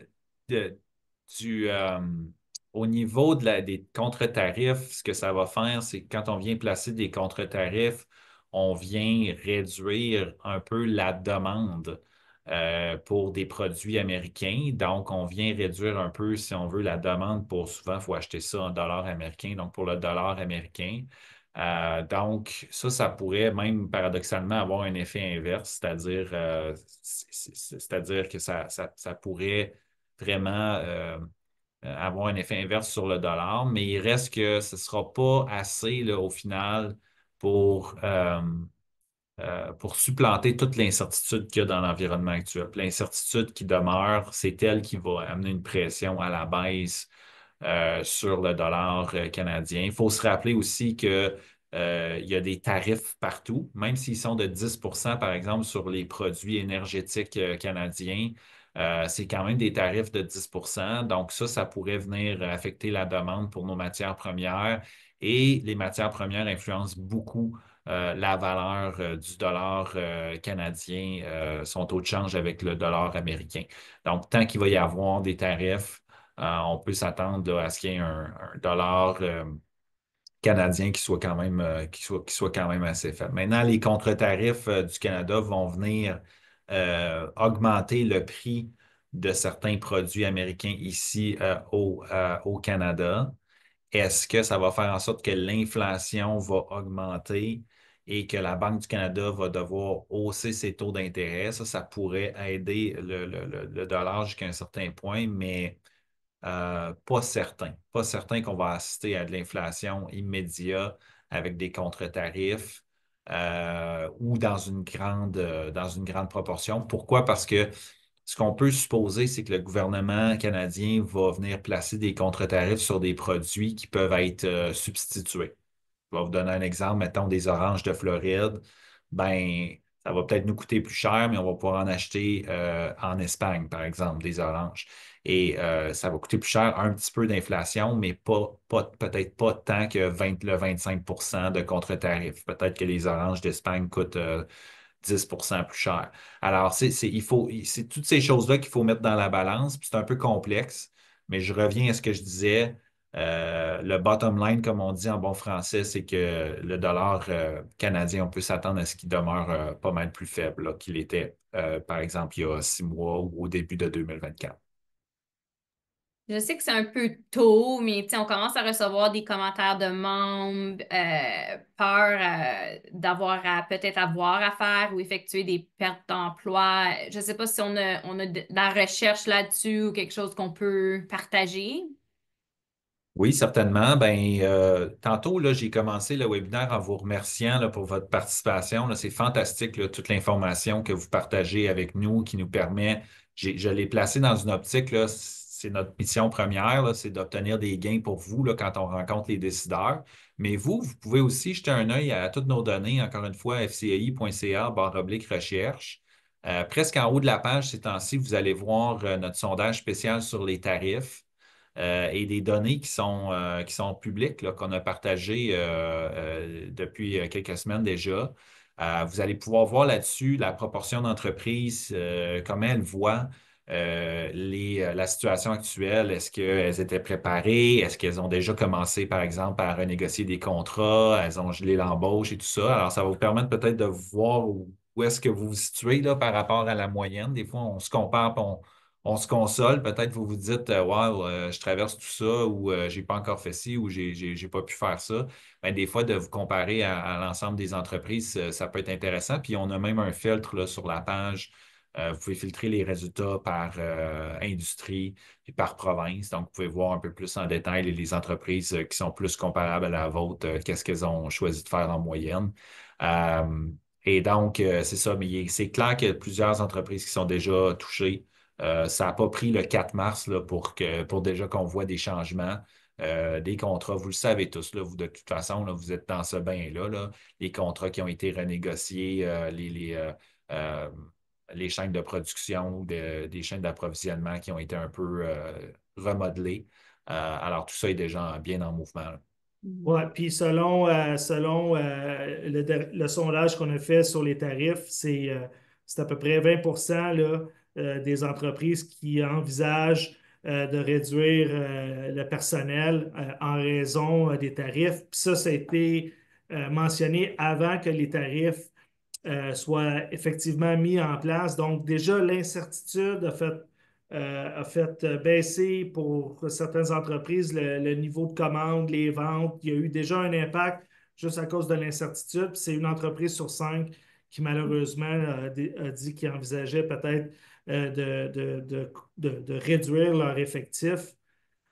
du, au niveau des contre-tarifs, ce que ça va faire, c'est que quand on vient placer des contre-tarifs, on vient réduire un peu la demande pour des produits américains. Donc, on vient réduire un peu, si on veut, la demande pour souvent, il faut acheter ça en dollars américains, donc pour le dollar américain. Donc, ça pourrait même paradoxalement avoir un effet inverse, c'est-à-dire que ça pourrait vraiment avoir un effet inverse sur le dollar, mais il reste que ce ne sera pas assez là, au final pour supplanter toute l'incertitude qu'il y a dans l'environnement actuel. Puis l'incertitude qui demeure, c'est elle qui va amener une pression à la baisse sur le dollar canadien. Il faut se rappeler aussi que, il y a des tarifs partout, même s'ils sont de 10 par exemple, sur les produits énergétiques canadiens. C'est quand même des tarifs de 10. Donc ça pourrait venir affecter la demande pour nos matières premières. Et les matières premières influencent beaucoup la valeur du dollar canadien, son taux de change avec le dollar américain. Donc, tant qu'il va y avoir des tarifs, on peut s'attendre là, à ce qu'il y ait un dollar canadien qui soit quand même assez faible. Maintenant, les contre-tarifs du Canada vont venir augmenter le prix de certains produits américains ici au Canada. Est-ce que ça va faire en sorte que l'inflation va augmenter et que la Banque du Canada va devoir hausser ses taux d'intérêt? Ça pourrait aider le dollar jusqu'à un certain point, mais pas certain. Pas certain qu'on va assister à de l'inflation immédiate avec des contre-tarifs ou dans une grande proportion. Pourquoi? Parce que ce qu'on peut supposer, c'est que le gouvernement canadien va venir placer des contre-tarifs sur des produits qui peuvent être substitués. Je vais vous donner un exemple, mettons des oranges de Floride. Ben, Ça va peut-être nous coûter plus cher, mais on va pouvoir en acheter en Espagne, par exemple, des oranges. Et ça va coûter plus cher, un petit peu d'inflation, mais peut-être pas tant que le 25 de contre-tarif. Peut-être que les oranges d'Espagne coûtent 10 plus cher. Alors, c'est toutes ces choses-là qu'il faut mettre dans la balance, puis c'est un peu complexe, mais je reviens à ce que je disais. Le bottom line, comme on dit en bon français, c'est que le dollar canadien, on peut s'attendre à ce qu'il demeure pas mal plus faible là, qu'il était, par exemple, il y a 6 mois ou au début de 2024. Je sais que c'est un peu tôt, mais tu sais, on commence à recevoir des commentaires de membres, peur d'avoir à peut-être avoir à faire ou effectuer des pertes d'emploi. Je ne sais pas si on a de la recherche là-dessus ou quelque chose qu'on peut partager. Oui, certainement. Ben, tantôt, là, j'ai commencé le webinaire en vous remerciant là, pour votre participation. Là. C'est fantastique, là, toute l'information que vous partagez avec nous qui nous permet, je l'ai placé dans une optique, là, c'est notre mission première, là, c'est d'obtenir des gains pour vous là, quand on rencontre les décideurs. Mais vous pouvez aussi jeter un œil à toutes nos données, encore une fois, fci.ca/recherche. Presque en haut de la page ces temps-ci, vous allez voir notre sondage spécial sur les tarifs et des données qui sont publiques, là, qu'on a partagées depuis quelques semaines déjà. Vous allez pouvoir voir là-dessus la proportion d'entreprises, comment elles voient la situation actuelle. Est-ce qu'elles étaient préparées? Est-ce qu'elles ont déjà commencé, par exemple, à renégocier des contrats? Elles ont gelé l'embauche et tout ça. Alors, ça va vous permettre peut-être de voir où est-ce que vous vous situez là, par rapport à la moyenne. Des fois, on se compare, puis on se console. Peut-être vous vous dites, wow, je traverse tout ça ou j'ai pas encore fait ci ou j'ai pas pu faire ça. Ben, des fois, de vous comparer à l'ensemble des entreprises, ça peut être intéressant. Puis on a même un filtre là, sur la page. Vous pouvez filtrer les résultats par industrie et par province. Donc, vous pouvez voir un peu plus en détail les entreprises qui sont plus comparables à la vôtre, qu'est-ce qu'elles ont choisi de faire en moyenne. Euh, et donc, c'est ça, mais c'est clair qu'il y a plusieurs entreprises qui sont déjà touchées. Ça n'a pas pris le 4 mars là, pour déjà qu'on voit des changements, des contrats. Vous le savez tous, là, vous, de toute façon, là, vous êtes dans ce bain-là. Là, les contrats qui ont été renégociés, euh, les chaînes de production, des chaînes d'approvisionnement qui ont été un peu remodelées. Alors, tout ça est déjà bien en mouvement. Là. Ouais, puis selon le sondage qu'on a fait sur les tarifs, c'est à peu près 20 là, des entreprises qui envisagent de réduire le personnel en raison des tarifs. Puis ça a été mentionné avant que les tarifs soit effectivement mis en place. Donc, déjà, l'incertitude a fait baisser pour certaines entreprises le niveau de commande, les ventes. Il y a eu déjà un impact juste à cause de l'incertitude. Puis c'est une entreprise sur 5 qui, malheureusement, a dit qu'il envisageait peut-être de réduire leur effectif.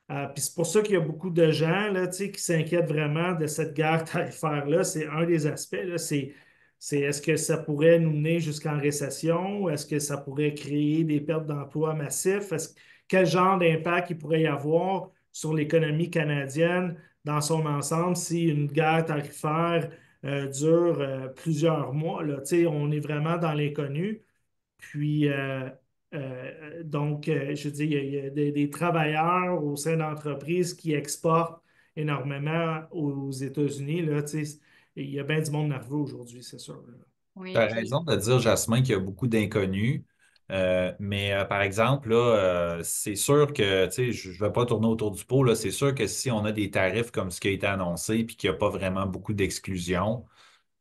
Puis c'est pour ça qu'il y a beaucoup de gens là, tu sais, qui s'inquiètent vraiment de cette guerre tarifaire-là. C'est un des aspects. Là, c'est est-ce que ça pourrait nous mener jusqu'en récession? Est-ce que ça pourrait créer des pertes d'emplois massifs? Quel genre d'impact il pourrait y avoir sur l'économie canadienne dans son ensemble si une guerre tarifaire dure plusieurs mois? Là? Tu sais, on est vraiment dans l'inconnu. Puis, donc, je dis, il y a des travailleurs au sein d'entreprises qui exportent énormément aux États-Unis. Là, tu sais, il y a bien du monde nerveux aujourd'hui, c'est sûr. Là. Tu Oui, as puis raison de dire, Jasmin, qu'il y a beaucoup d'inconnus. Mais par exemple, là, c'est sûr que, tu sais, je ne vais pas tourner autour du pot, là, c'est sûr que si on a des tarifs comme ce qui a été annoncé puis qu'il n'y a pas vraiment beaucoup d'exclusion,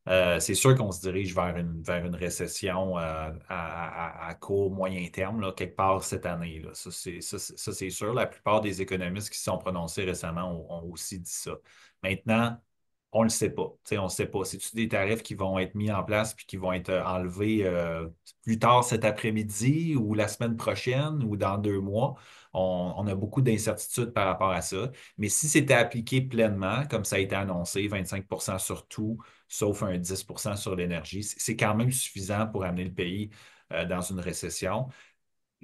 c'est sûr qu'on se dirige vers une récession à court, moyen terme, là, quelque part cette année. Là. Ça, c'est sûr. La plupart des économistes qui se sont prononcés récemment ont aussi dit ça. Maintenant, on ne le sait pas. Tu sais, on ne sait pas. C'est-tu des tarifs qui vont être mis en place puis qui vont être enlevés plus tard cet après-midi ou la semaine prochaine ou dans 2 mois? On a beaucoup d'incertitudes par rapport à ça. Mais si c'était appliqué pleinement, comme ça a été annoncé, 25 sur tout, sauf un 10 sur l'énergie, c'est quand même suffisant pour amener le pays dans une récession.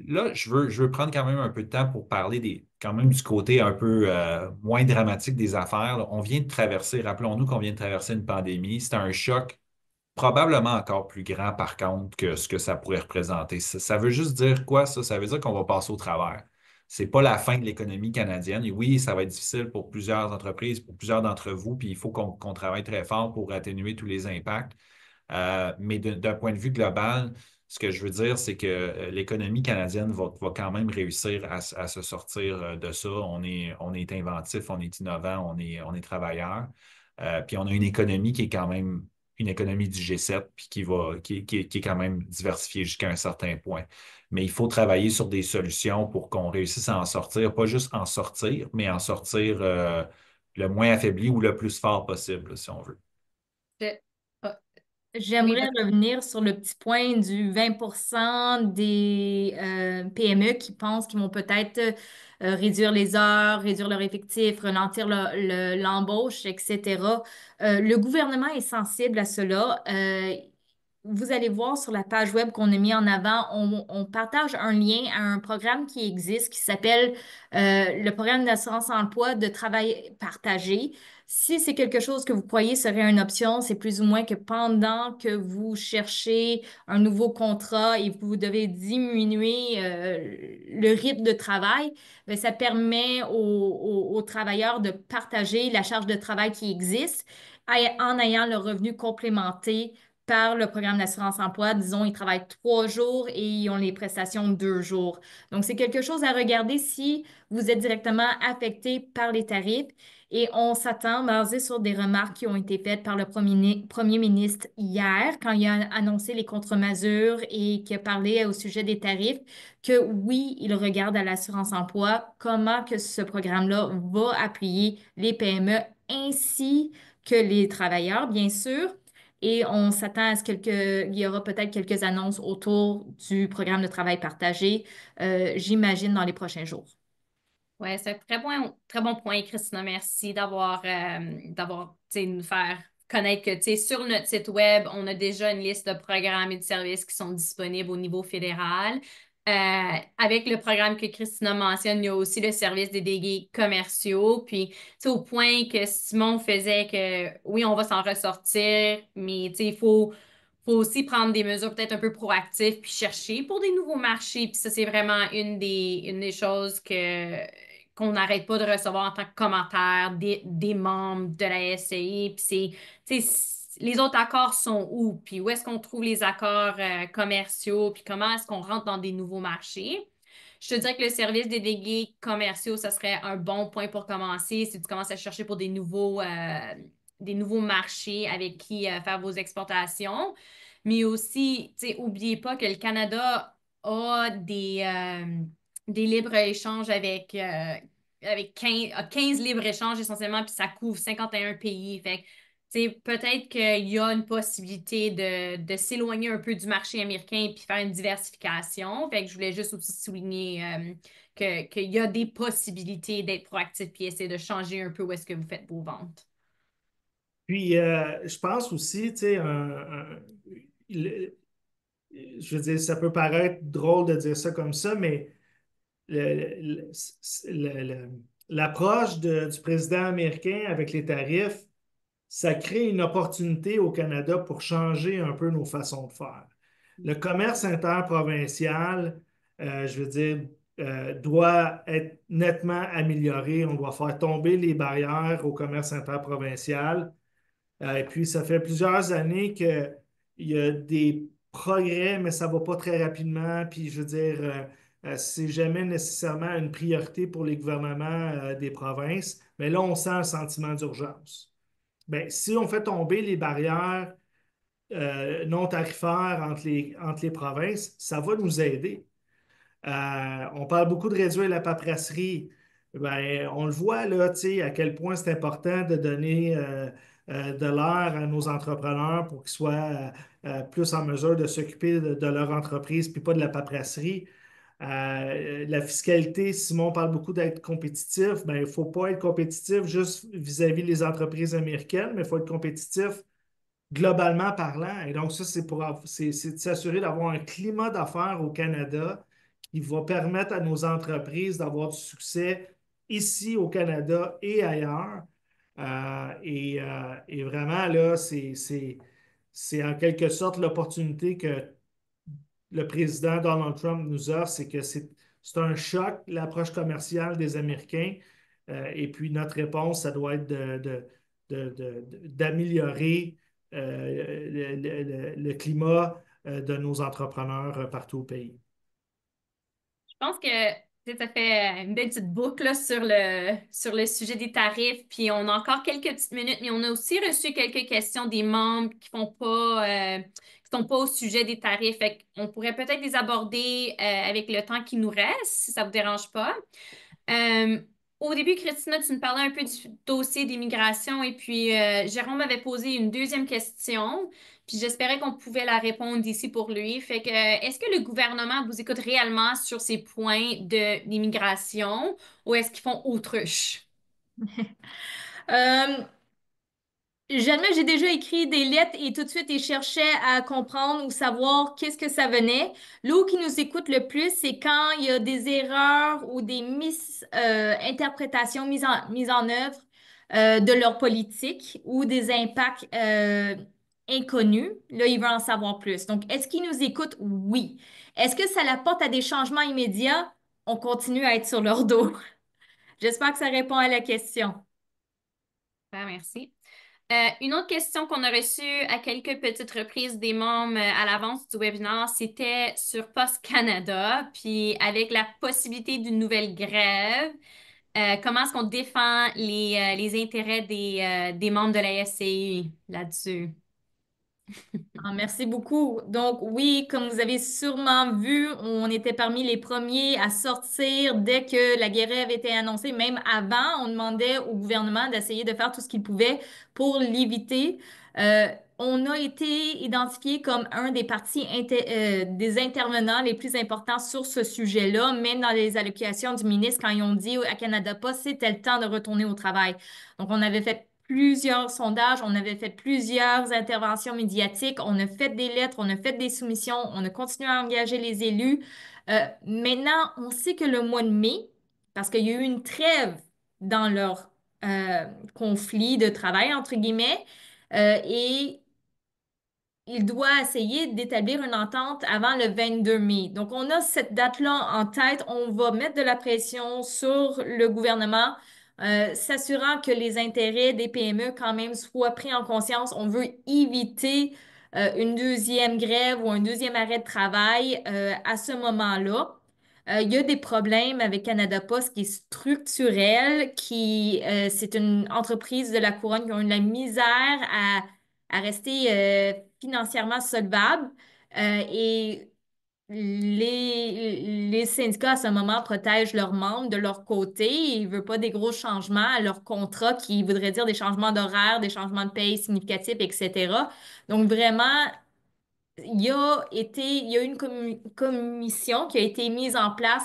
Là, je veux prendre quand même un peu de temps pour parler quand même du côté un peu moins dramatique des affaires. Là. On vient de traverser, rappelons-nous qu'on vient de traverser une pandémie. C'était un choc probablement encore plus grand, par contre, que ce que ça pourrait représenter. Ça veut juste dire quoi, ça? Ça veut dire qu'on va passer au travers. C'est pas la fin de l'économie canadienne. Et oui, ça va être difficile pour plusieurs entreprises, pour plusieurs d'entre vous, puis il faut qu'on travaille très fort pour atténuer tous les impacts. Mais d'un point de vue global, ce que je veux dire, c'est que l'économie canadienne va quand même réussir à se sortir de ça. On est inventif, on est innovant, on est travailleur. Puis on a une économie qui est quand même une économie du G7, puis qui est quand même diversifiée jusqu'à un certain point. Mais il faut travailler sur des solutions pour qu'on réussisse à en sortir, pas juste en sortir, mais en sortir le moins affaibli ou le plus fort possible, si on veut. Je- ah, oui, J'aimerais revenir sur le petit point du 20% des PME qui pensent qu'ils vont peut-être réduire les heures, réduire leur effectif, ralentir l'embauche, etc. Le gouvernement est sensible à cela. Vous allez voir sur la page web qu'on a mis en avant, on partage un lien à un programme qui existe qui s'appelle le programme d'assurance emploi de travail partagé. Si c'est quelque chose que vous croyez serait une option, c'est plus ou moins que pendant que vous cherchez un nouveau contrat et vous devez diminuer le rythme de travail, bien, ça permet aux travailleurs de partager la charge de travail qui existe en ayant le revenu complémenté par le programme d'assurance emploi. Disons, ils travaillent 3 jours et ils ont les prestations 2 jours. Donc, c'est quelque chose à regarder si vous êtes directement affecté par les tarifs. Et on s'attend, basé sur des remarques qui ont été faites par le premier ministre hier, quand il a annoncé les contre-mesures et qui a parlé au sujet des tarifs, que oui, il regarde à l'assurance emploi comment que ce programme-là va appuyer les PME ainsi que les travailleurs, bien sûr. Et on s'attend à ce qu'il y aura peut-être quelques annonces autour du programme de travail partagé, j'imagine, dans les prochains jours. ouais, c'est un très bon point, Christina. Merci tu sais, nous faire connaître que, tu sais, sur notre site web, on a déjà une liste de programmes et de services qui sont disponibles au niveau fédéral. Avec le programme que Christina mentionne, il y a aussi le service des délégués commerciaux. Puis, tu sais, au point que Simon faisait que, oui, on va s'en ressortir, mais, tu sais, faut aussi prendre des mesures peut-être un peu proactives puis chercher pour des nouveaux marchés. Puis ça, c'est vraiment une des choses qu'on n'arrête pas de recevoir en tant que commentaire des membres de la SCI. Puis les autres accords sont où? Puis où est-ce qu'on trouve les accords commerciaux? Puis comment est-ce qu'on rentre dans des nouveaux marchés? Je te dirais que le service des délégués commerciaux, ça serait un bon point pour commencer si tu commences à chercher pour des nouveaux marchés avec qui faire vos exportations. Mais aussi, tu sais, oubliez pas que le Canada a des libres-échanges avec 15 libres-échanges essentiellement, puis ça couvre 51 pays. Fait que, tu sais, peut-être qu'il y a une possibilité de s'éloigner un peu du marché américain puis faire une diversification. Fait que je voulais juste aussi souligner qu'il y a des possibilités d'être proactif puis essayer de changer un peu où est-ce que vous faites vos ventes. Puis, je pense aussi, tu sais, le- je veux dire, ça peut paraître drôle de dire ça comme ça, mais le- le- le- l'approche du président américain avec les tarifs, ça crée une opportunité au Canada pour changer un peu nos façons de faire. Le commerce interprovincial, je veux dire, doit être nettement amélioré. On doit faire tomber les barrières au commerce interprovincial. Et puis, ça fait plusieurs années qu'il y a des progrès, mais ça ne va pas très rapidement. Puis, je veux dire, c'est jamais nécessairement une priorité pour les gouvernements des provinces. Mais là, on sent un sentiment d'urgence. Ben, si on fait tomber les barrières non tarifaires entre les provinces, ça va nous aider. On parle beaucoup de réduire la paperasserie. Ben, on le voit là, tu sais, à quel point c'est important de donner de l'air à nos entrepreneurs pour qu'ils soient plus en mesure de s'occuper de leur entreprise puis pas de la paperasserie. La fiscalité, Simon parle beaucoup d'être compétitif. Ben, il ne faut pas être compétitif juste vis-à-vis des entreprises américaines, mais il faut être compétitif globalement parlant. Et donc, ça, c'est de s'assurer d'avoir un climat d'affaires au Canada qui va permettre à nos entreprises d'avoir du succès ici au Canada et ailleurs. Et vraiment, là, c'est en quelque sorte l'opportunité que le président Donald Trump nous offre, c'est que c'est un choc, l'approche commerciale des Américains. Et puis notre réponse, ça doit être d'améliorer le climat de nos entrepreneurs partout au pays. Je pense que tu sais, ça fait une belle petite boucle là, sur le sujet des tarifs. Puis on a encore quelques petites minutes, mais on a aussi reçu quelques questions des membres qui sont pas au sujet des tarifs. Fait qu'on pourrait peut-être les aborder avec le temps qui nous reste, si ça vous dérange pas. Euh, Au début, Christina, tu nous parlais un peu du dossier d'immigration et puis Jérôme m'avait posé une deuxième question, puis j'espérais qu'on pouvait la répondre ici pour lui. Fait que, est-ce que le gouvernement vous écoute réellement sur ces points d'immigration ou est-ce qu'ils font autruche? Euh, Jamais j'ai déjà écrit des lettres et tout de suite ils cherchaient à comprendre ou savoir qu'est-ce que ça venait. Là où qui nous écoute le plus, c'est quand il y a des erreurs ou des misinterprétations mises en œuvre de leur politique ou des impacts inconnus. Là, ils veulent en savoir plus. Donc, est-ce qu'ils nous écoutent? Oui. Est-ce que ça l'apporte à des changements immédiats? On continue à être sur leur dos. J'espère que ça répond à la question. Ah, merci. Une autre question qu'on a reçue à quelques petites reprises des membres à l'avance du webinaire, c'était sur Post Canada, puis avec la possibilité d'une nouvelle grève, comment est-ce qu'on défend les intérêts des membres de la SCI là-dessus? Ah, merci beaucoup. Donc oui, comme vous avez sûrement vu, on était parmi les premiers à sortir dès que la guerre avait été annoncée. Même avant, on demandait au gouvernement d'essayer de faire tout ce qu'il pouvait pour l'éviter. Euh, on a été identifié comme un des des intervenants les plus importants sur ce sujet-là, même dans les allocutions du ministre quand ils ont dit à Canada Post, c'était le temps de retourner au travail. Donc on avait fait plusieurs sondages, on avait fait plusieurs interventions médiatiques, on a fait des lettres, on a fait des soumissions, on a continué à engager les élus. Maintenant, on sait que le mois de mai, parce qu'il y a eu une trêve dans leur euh, conflit de travail, entre guillemets, et il doit essayer d'établir une entente avant le 22 mai. Donc, on a cette date-là en tête. On va mettre de la pression sur le gouvernement, s'assurant que les intérêts des PME quand même soient pris en conscience. On veut éviter une deuxième grève ou un deuxième arrêt de travail à ce moment-là. Il y a des problèmes avec Canada Post qui est structurel, c'est une entreprise de la couronne qui ont eu de la misère à rester financièrement solvable. Et les syndicats, à ce moment, protègent leurs membres de leur côté. Ils ne veulent pas des gros changements à leur contrat qui voudraient dire des changements d'horaire, des changements de paye significatifs, etc. Donc, vraiment, il y a une commission qui a été mise en place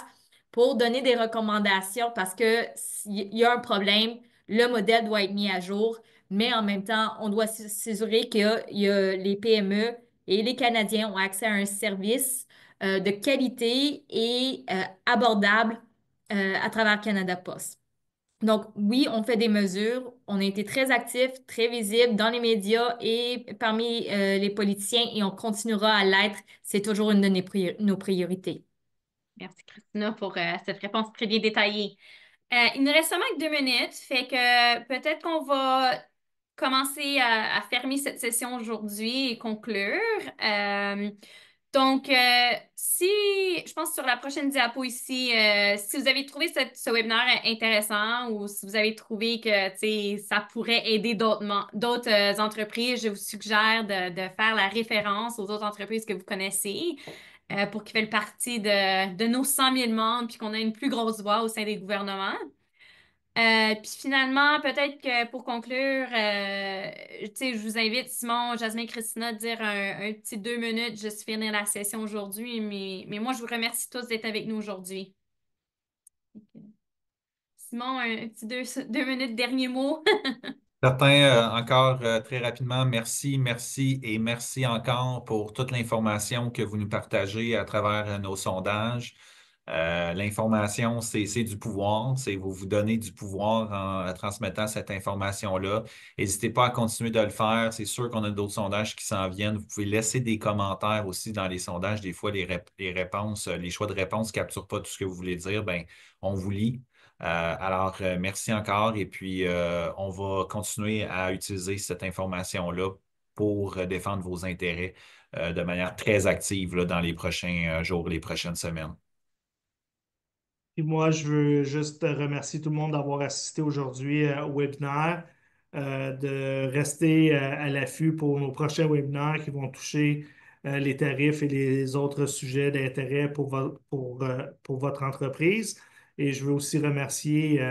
pour donner des recommandations parce que s'il y a un problème, le modèle doit être mis à jour, mais en même temps, on doit s'assurer que les PME et les Canadiens ont accès à un service de qualité et abordable à travers Canada Post. Donc, oui, on fait des mesures. On a été très actifs, très visibles dans les médias et parmi les politiciens et on continuera à l'être. C'est toujours une de nos priorités. Merci, Christina, pour cette réponse très bien détaillée. Il nous reste seulement que 2 minutes, fait que peut-être qu'on va commencer à fermer cette session aujourd'hui et conclure. Donc, si, je pense sur la prochaine diapo ici, si vous avez trouvé ce webinaire intéressant ou si vous avez trouvé que, tu sais, ça pourrait aider d'autres entreprises, je vous suggère de faire la référence aux autres entreprises que vous connaissez pour qu'ils fassent partie de nos 100 000 membres puis qu'on ait une plus grosse voix au sein des gouvernements. Puis finalement, peut-être que pour conclure, tu sais, je vous invite, Simon, Jasmine, Christina, à dire un petit 2 minutes, juste finir la session aujourd'hui. Mais moi, je vous remercie tous d'être avec nous aujourd'hui. Simon, un petit 2 minutes, dernier mot. Certains, encore très rapidement, merci, merci et merci encore pour toute l'information que vous nous partagez à travers nos sondages. L'information, c'est du pouvoir. C'est vous vous donnez du pouvoir en transmettant cette information-là. N'hésitez pas à continuer de le faire. C'est sûr qu'on a d'autres sondages qui s'en viennent. Vous pouvez laisser des commentaires aussi dans les sondages. Des fois, les réponses, les choix de réponse ne capturent pas tout ce que vous voulez dire. Ben, on vous lit. Merci encore. Et puis, on va continuer à utiliser cette information-là pour défendre vos intérêts de manière très active là, dans les prochains jours, les prochaines semaines. Puis moi, je veux juste remercier tout le monde d'avoir assisté aujourd'hui au webinaire, de rester à l'affût pour nos prochains webinaires qui vont toucher les tarifs et les autres sujets d'intérêt pour votre entreprise. Et je veux aussi remercier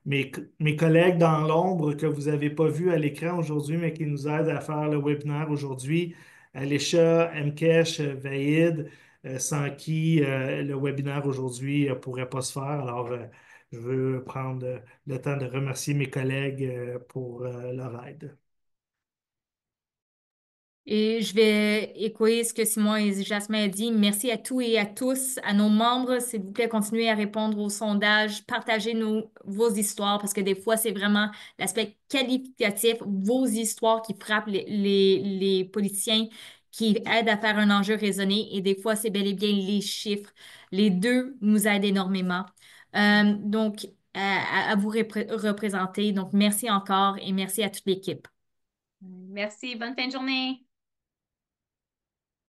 mes collègues dans l'ombre que vous n'avez pas vus à l'écran aujourd'hui, mais qui nous aident à faire le webinaire aujourd'hui. Alisha, Mkesh, Vaïd, sans qui le webinaire aujourd'hui ne pourrait pas se faire. Alors, je veux prendre le temps de remercier mes collègues pour leur aide. Et je vais échoer ce que Simon et Jasmin ont dit. Merci à tous et à tous, à nos membres. S'il vous plaît, continuez à répondre aux sondages, partagez vos histoires parce que des fois, c'est vraiment l'aspect qualitatif, vos histoires qui frappent les politiciens, qui aident à faire un enjeu raisonné. Et des fois, c'est bel et bien les chiffres. Les deux nous aident énormément. Donc, à vous représenter. Donc, merci encore et merci à toute l'équipe. Merci, bonne fin de journée.